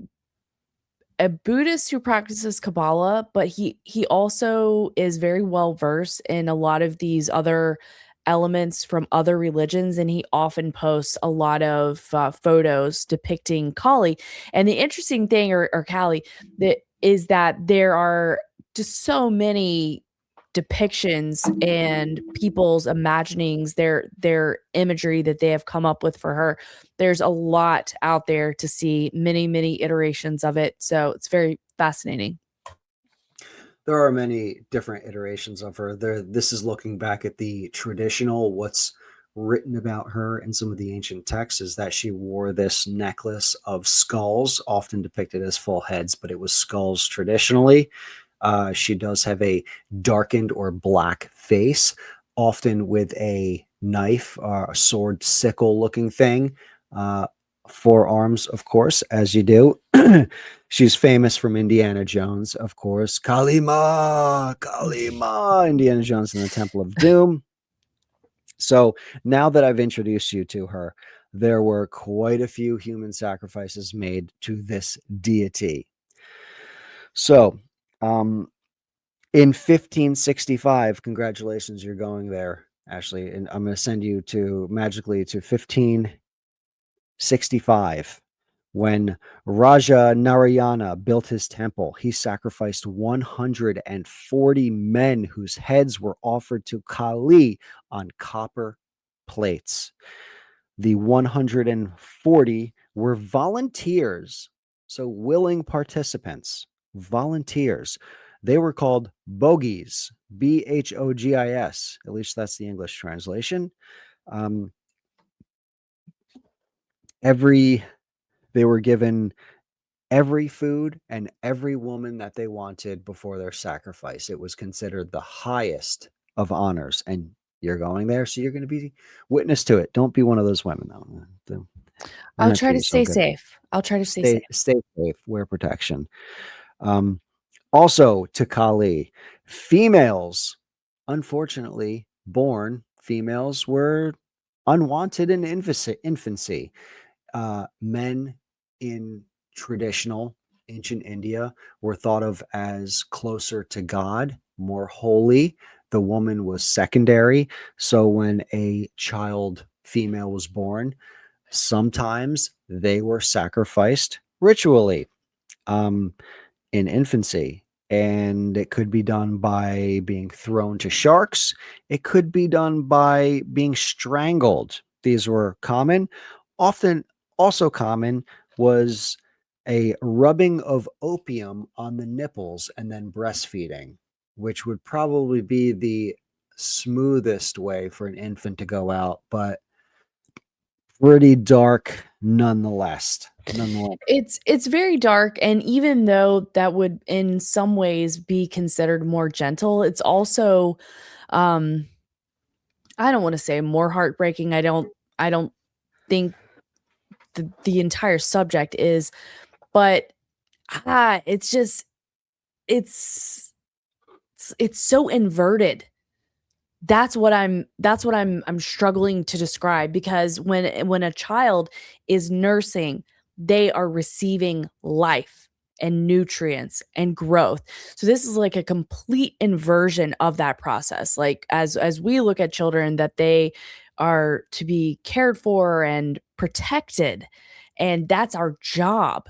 Buddhist who practices Kabbalah, but he also is very well versed in a lot of these other elements from other religions, and he often posts a lot of photos depicting Kali. And the interesting thing, or Kali, that is that there are just so many depictions and people's imaginings, their imagery that they have come up with for her. There's a lot out there to see, many iterations of it, so it's very fascinating. There are many different iterations of her. This is looking back at the traditional, what's written about her in some of the ancient texts is that she wore this necklace of skulls, often depicted as full heads, but it was skulls traditionally. She does have a darkened or black face, often with a knife, a sword sickle looking thing. Forearms, of course, as you do. She's famous from Indiana Jones, of course. Kalima, Kalima, Indiana Jones and the Temple of Doom. So now that I've introduced you to her, there were quite a few human sacrifices made to this deity. So, in 1565, congratulations, you're going there, Ashley, and I'm going to send you to magically to 1565. When Raja Narayana built his temple, he sacrificed 140 men whose heads were offered to Kali on copper plates. The 140 were volunteers, so willing participants, volunteers. They were called bogies, Bhogis. At least that's the English translation. Um, they were given every food and every woman that they wanted before their sacrifice. It was considered the highest of honors, and you're going there, so you're going to be witness to it. Don't be one of those women, though. I'll try to stay safe. I'll try to stay safe. Stay safe. Wear protection. Also, to Kali, females, unfortunately, born females were unwanted in infancy. Men in traditional ancient India were thought of as closer to God, more holy. The woman was secondary. So when a child female was born, sometimes they were sacrificed ritually in infancy. And it could be done by being thrown to sharks. It could be done by being strangled. These were common. Often, also common was a rubbing of opium on the nipples and then breastfeeding, which would probably be the smoothest way for an infant to go out, but pretty dark nonetheless. It's very dark, and even though that would in some ways be considered more gentle, it's also I don't want to say more heartbreaking. I don't think the entire subject is, but it's just it's it's so inverted. That's what I'm struggling to describe, because when a child is nursing, they are receiving life and nutrients and growth. So this is like a complete inversion of that process. Like as we look at children, that they are to be cared for and protected, and that's our job.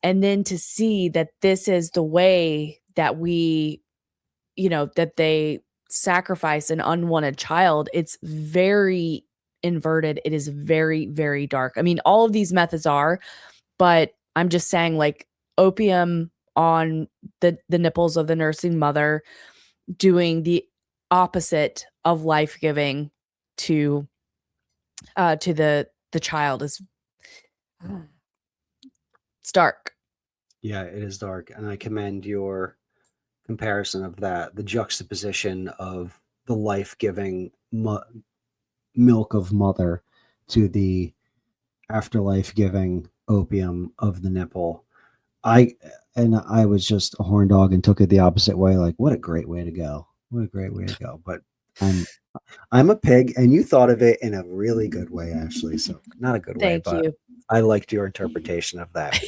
And then to see that this is the way that that they sacrifice an unwanted child, it's very inverted. It is very dark. I mean, all of these methods are, but I'm just saying, like, opium on the nipples of the nursing mother, doing the opposite of life-giving to the child is it's dark. Yeah, it is dark. And I commend your comparison of that, the juxtaposition of the life-giving milk of mother to the afterlife giving opium of the nipple. I was just a horn dog and took it the opposite way. Like, what a great way to go. What a great way to go. But I'm a pig, and you thought of it in a really good way, Ashley. So not a good way, Thank but you. I liked your interpretation of that.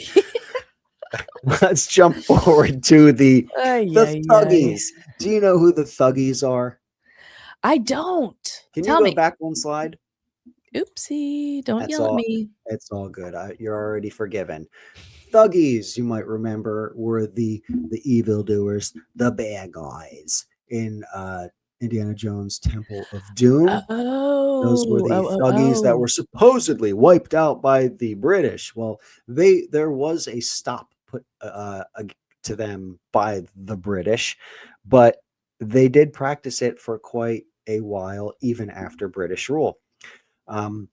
Let's jump forward to the Thuggies. Do you know who the Thuggies are? I don't. Can Tell you go me. back one slide? Oopsie. Don't That's yell at all. me. It's all good. You're already forgiven. Thuggies, you might remember, were the evildoers, the bad guys in Indiana Jones Temple of Doom. Those were the Thuggies that were supposedly wiped out by the British. Well, there was a stop put to them by the British, but they did practice it for quite a while, even after British rule. The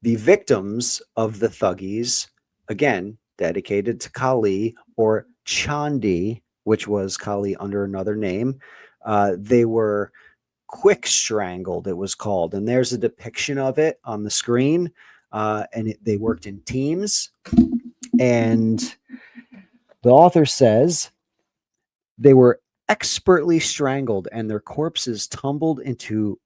victims of the Thuggies, again, dedicated to Kali or Chandi, which was Kali under another name, they were quick strangled, it was called. And there's a depiction of it on the screen. They worked in teams. And the author says they were expertly strangled and their corpses tumbled into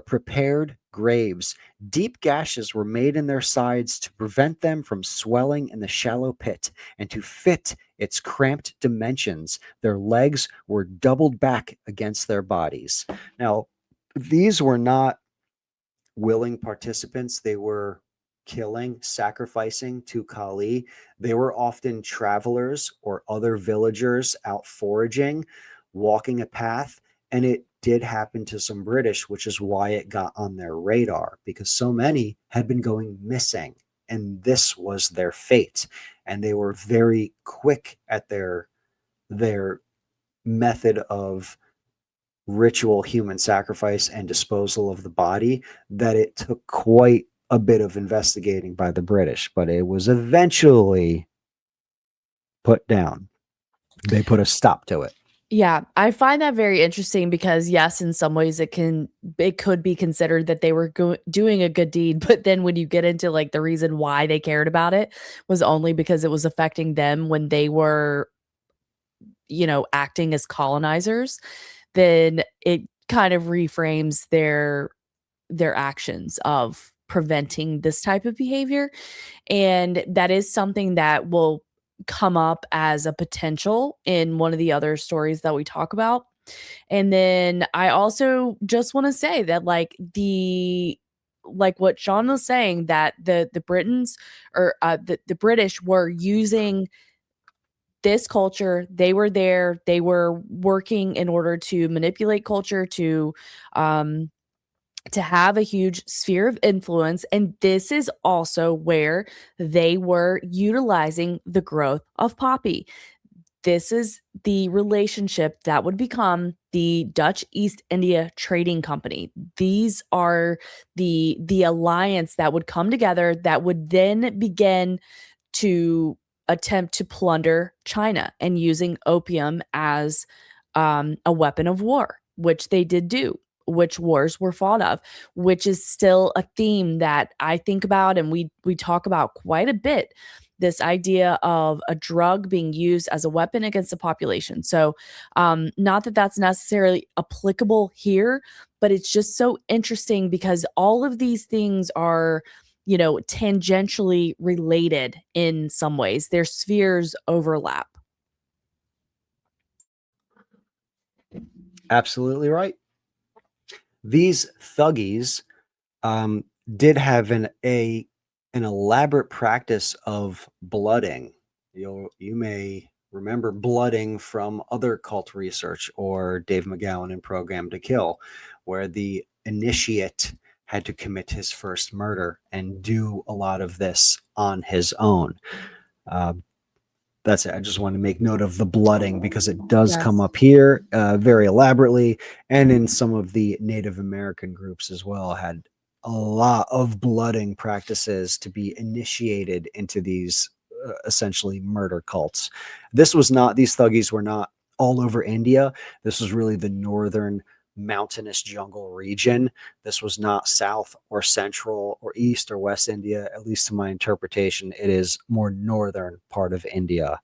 prepared graves. Deep gashes were made in their sides to prevent them from swelling in the shallow pit, and to fit its cramped dimensions, their legs were doubled back against their bodies. Now, these were not willing participants. They were sacrificing to Kali. They were often travelers or other villagers out foraging, walking a path. And it did happen to some British, which is why it got on their radar, because so many had been going missing. And this was their fate. And they were very quick at their method of ritual human sacrifice and disposal of the body, that it took quite a bit of investigating by the British, but it was eventually put down. They put a stop to it. Yeah, I find that very interesting because yes, in some ways it could be considered that they were doing a good deed, but then when you get into like the reason why they cared about it was only because it was affecting them when they were, acting as colonizers, then it kind of reframes their actions of preventing this type of behavior. And that is something that will come up as a potential in one of the other stories that we talk about. And then I also just want to say that like what Sean was saying, that the Britons or the British were using this culture. They were there, they were working in order to manipulate culture, to have a huge sphere of influence. And this is also where they were utilizing the growth of poppy. This is the relationship that would become the Dutch East India Trading Company. These are the alliance that would come together that would then begin to attempt to plunder China and using opium as a weapon of war, which they did do, which wars were fought of, which is still a theme that I think about and we talk about quite a bit. This idea of a drug being used as a weapon against the population. So, not that that's necessarily applicable here, but it's just so interesting because all of these things are, tangentially related in some ways. Their spheres overlap. Absolutely right. These Thuggies did have an elaborate practice of blooding. You may remember blooding from other cult research or Dave McGowan in Program to Kill, where the initiate had to commit his first murder and do a lot of this on his own. That's it. I just want to make note of the blooding because it does come up here very elaborately. And in some of the Native American groups as well, had a lot of blooding practices to be initiated into these essentially murder cults. These Thuggies were not all over India. This was really the northern mountainous jungle region. This was not South or Central or East or West India, at least to my interpretation. It is more northern part of India.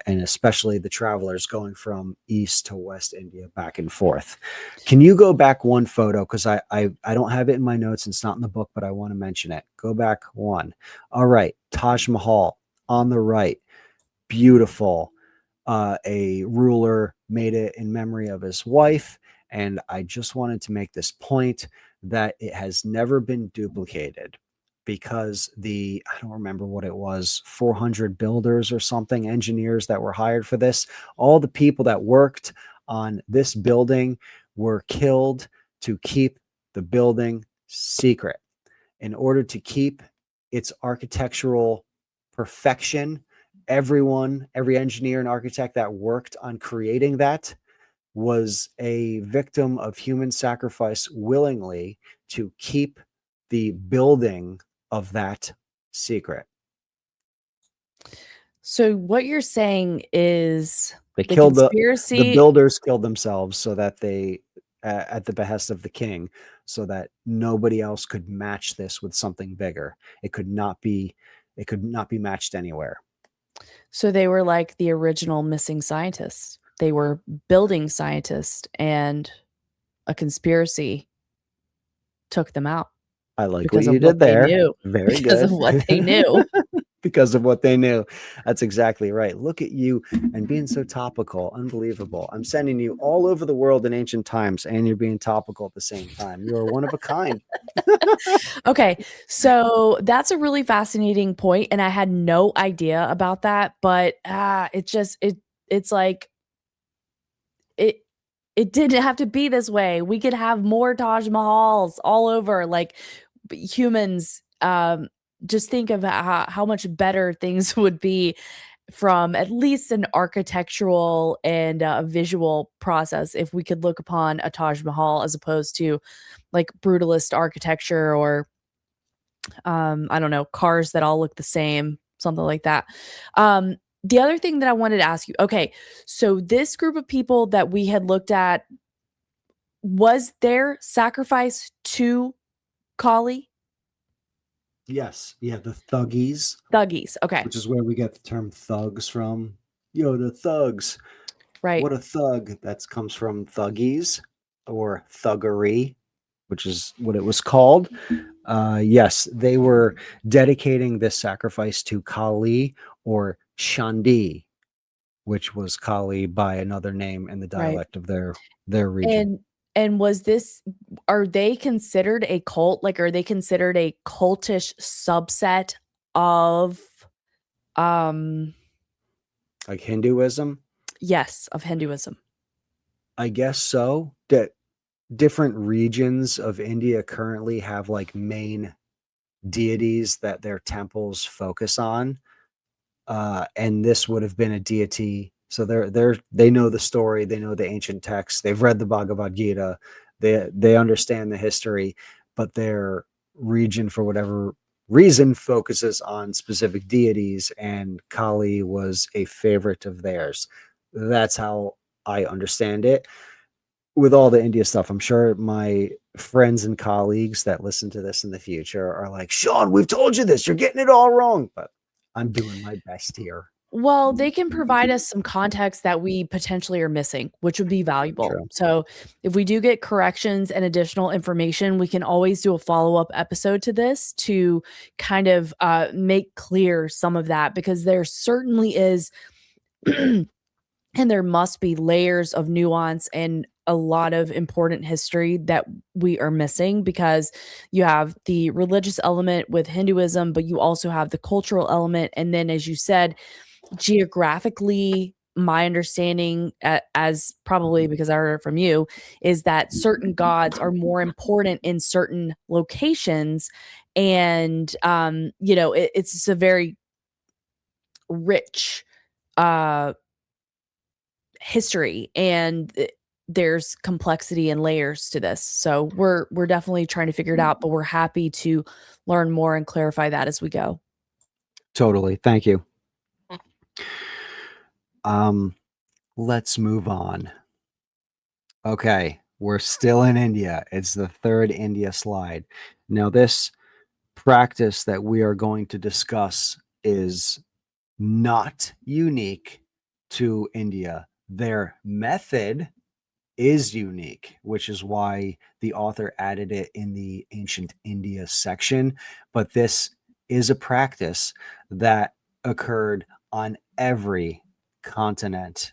and especially the travelers going from East to West India back and forth. Can you go back one photo? Because I don't have it in my notes. It's not in the book, but I want to mention it. Go back one. All right. Taj Mahal on the right. Beautiful. A ruler made it in memory of his wife. And I just wanted to make this point that it has never been duplicated, because I don't remember what it was, 400 builders or something, engineers that were hired for this. All the people that worked on this building were killed to keep the building secret. In order to keep its architectural perfection, every engineer and architect that worked on creating that was a victim of human sacrifice willingly to keep the building of that secret. So what you're saying is They the killed the conspiracy. builders killed themselves so that they at the behest of the king, so that nobody else could match this with something bigger. It could not be matched anywhere. So they were like the original missing scientists. They were building scientists, and a conspiracy took them out I like what because you of what did they there. knew. Very Because of good. what they knew. Because of what they knew. That's exactly right. Look at you and being so topical. Unbelievable. I'm sending you all over the world in ancient times, and you're being topical at the same time. You are one of a kind. Okay, so that's a really fascinating point, and I had no idea about that, but it's like it it didn't have to be this way. We could have more Taj Mahals all over, like humans. Just think of how much better things would be from at least an architectural and visual process if we could look upon a Taj Mahal as opposed to like brutalist architecture or I don't know, cars that all look the same, something like that. The other thing that I wanted to ask you, okay, so this group of people that we had looked at, was their sacrifice to Kali? Yes. Yeah. The thuggies, Thuggies. Okay. which is where we get the term thugs from. Yo, the thugs. Right. What a thug. That comes from thuggies or thuggery, which is what it was called. Yes, they were dedicating this sacrifice to Kali or Shandi, which was Kali by another name in the Right. dialect of their region. And was this, are they considered a cult? Like, are they considered a cultish subset of um Like Hinduism, yes, of Hinduism? I guess so. That different regions of India currently have like main deities that their temples focus on. And this would have been a deity. So they know the story, they know the ancient texts, they've read the Bhagavad Gita, they understand the history, but their region, for whatever reason, focuses on specific deities, and Kali was a favorite of theirs. That's how I understand it. With all the India stuff, I'm sure my friends and colleagues that listen to this in the future are like, Sean, we've told you this, you're getting it all wrong. But I'm doing my best here. Well, they can provide us some context that we potentially are missing, which would be valuable. True. So, if we do get corrections and additional information, we can always do a follow-up episode to this to kind of make clear some of that, because there certainly is and there must be layers of nuance and a lot of important history that we are missing, because you have the religious element with Hinduism, but you also have the cultural element. And then, as you said, geographically, my understanding, as probably because I heard it from you, is that certain gods are more important in certain locations. And, it's just a very rich uh, history, and there's complexity and layers to this. So we're definitely trying to figure it out, but we're happy to learn more and clarify that as we go. Totally. Thank you. Let's move on. Okay, we're still in India. It's the third India slide. Now, this practice that we are going to discuss is not unique to India. Their method is unique, which is why the author added it in the ancient India section. But this is a practice that occurred on every continent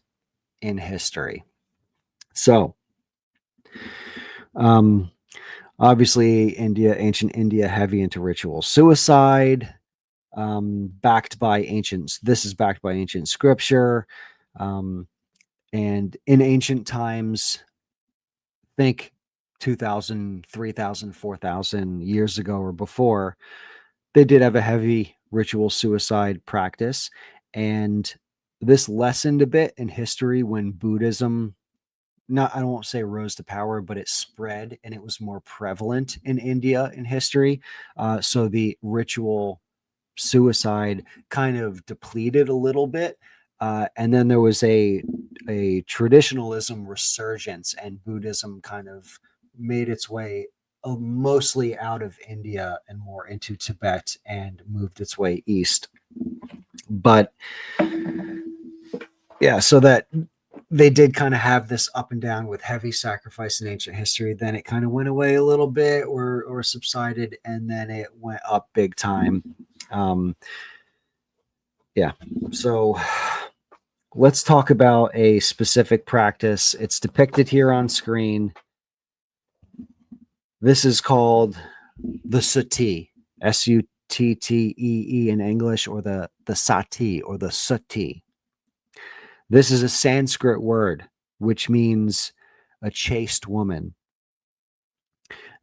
in history. So, obviously, ancient India, heavy into ritual suicide, this is backed by ancient scripture. And in ancient times, think 2,000, 3,000, 4,000 years ago or before, they did have a heavy ritual suicide practice. And this lessened a bit in history when Buddhism, I won't say rose to power, but it spread and it was more prevalent in India in history. So the ritual suicide kind of depleted a little bit. And then there was a traditionalism resurgence, and Buddhism kind of made its way mostly out of India and more into Tibet and moved its way east. But yeah, so that they did kind of have this up and down with heavy sacrifice in ancient history. Then it kind of went away a little bit or subsided, and then it went up big time. Yeah. So let's talk about a specific practice. It's depicted here on screen. This is called the Sati, Suttee in English, or the Sati or the Sati. This is a Sanskrit word which means a chaste woman.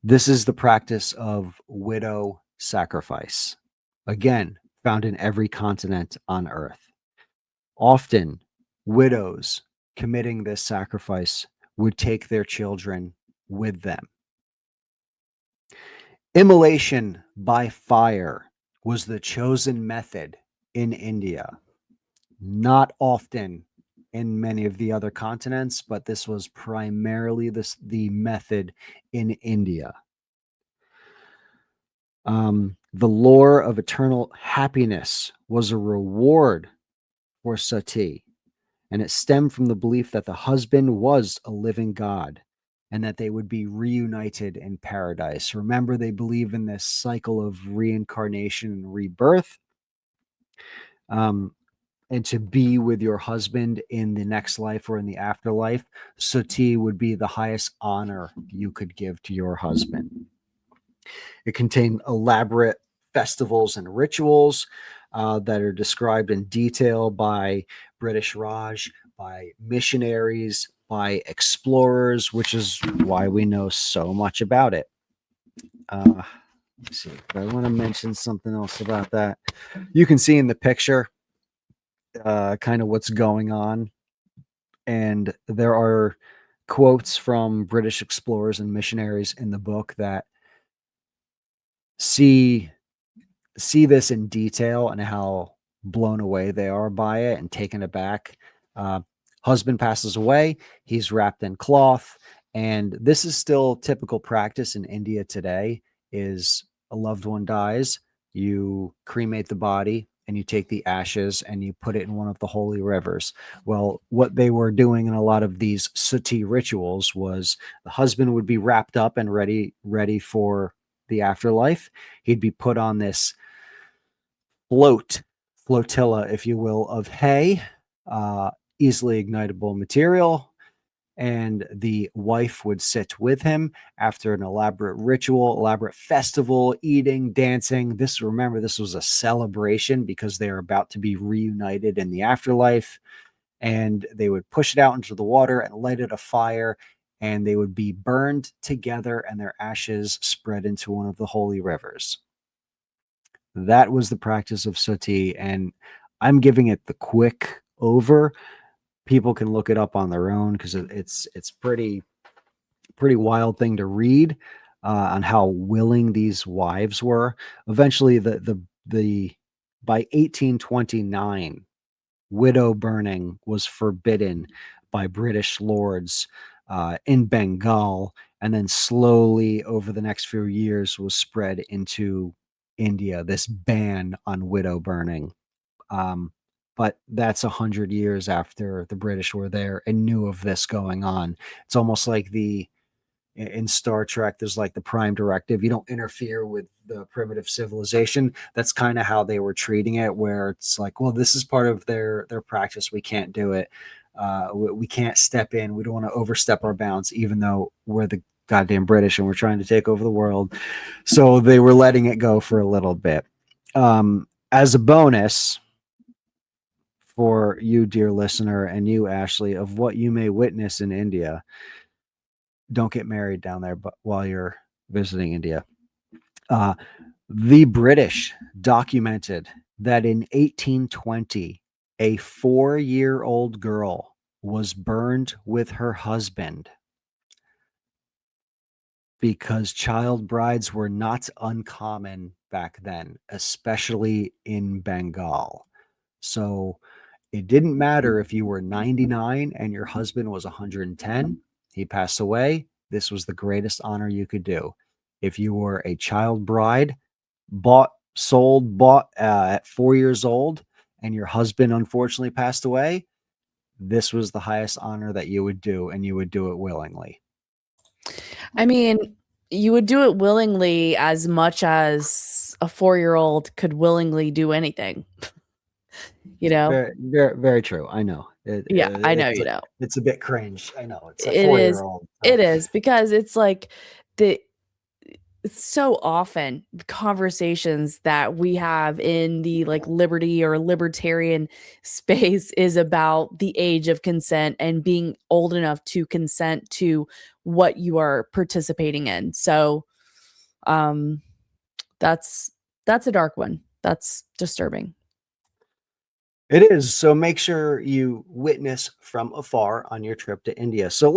This is the practice of widow sacrifice. Again, found in every continent on earth. Often, widows committing this sacrifice would take their children with them. Immolation by fire was the chosen method in India. Not often in many of the other continents, but this was primarily the method in India. The lore of eternal happiness was a reward for Sati, and it stemmed from the belief that the husband was a living God and that they would be reunited in paradise. Remember, they believe in this cycle of reincarnation and rebirth. And to be with your husband in the next life or in the afterlife, Sati would be the highest honor you could give to your husband. It contained elaborate festivals and rituals that are described in detail by British Raj, by missionaries, by explorers, which is why we know so much about it. Let's see. I want to mention something else about that. You can see in the picture kind of what's going on. And there are quotes from British explorers and missionaries in the book that see this in detail and how blown away they are by it and taken aback. Husband passes away. He's wrapped in cloth. And this is still typical practice in India today, is a loved one dies, you cremate the body, and you take the ashes and you put it in one of the holy rivers. Well, what they were doing in a lot of these Sati rituals was the husband would be wrapped up and ready for the afterlife. He'd be put on this flotilla, if you will, of hay, easily ignitable material, and the wife would sit with him after an elaborate ritual, elaborate festival, eating, dancing. Remember, this was a celebration because they are about to be reunited in the afterlife, and they would push it out into the water and light it a fire, and they would be burned together and their ashes spread into one of the holy rivers. That was the practice of Sati, and I'm giving it the quick over. People can look it up on their own because it's pretty wild thing to read on how willing these wives were. Eventually, the by 1829, widow burning was forbidden by British lords in Bengal, and then slowly over the next few years was spread into India, this ban on widow burning. but that's 100 years after the British were there and knew of this going on. It's almost like in Star Trek, there's like the prime directive. You don't interfere with the primitive civilization. That's kind of how they were treating it, where it's like, well, this is part of their practice. We can't do it. We can't step in. We don't want to overstep our bounds, even though we're the goddamn British and we're trying to take over the world. So they were letting it go for a little bit. As a bonus for you, dear listener, and you, Ashley, of what you may witness in India, don't get married down there but while you're visiting India. The British documented that in 1820, a 4-year-old girl was burned with her husband because child brides were not uncommon back then, especially in Bengal. So it didn't matter if you were 99 and your husband was 110. He passed away. This was the greatest honor you could do. If you were a child bride, bought at 4 years old, and your husband unfortunately passed away, this was the highest honor that you would do, and you would do it willingly. I mean, you would do it willingly as much as a 4-year-old could willingly do anything. You know? Very, very, very true. I know. Yeah, I know, you know. It's a bit cringe. I know. It's a It is. 4-year-old. It is, because it's like it's so often the conversations that we have in the like liberty or libertarian space is about the age of consent and being old enough to consent to what you are participating in. So that's a dark one. That's disturbing. It is. So make sure you witness from afar on your trip to India. So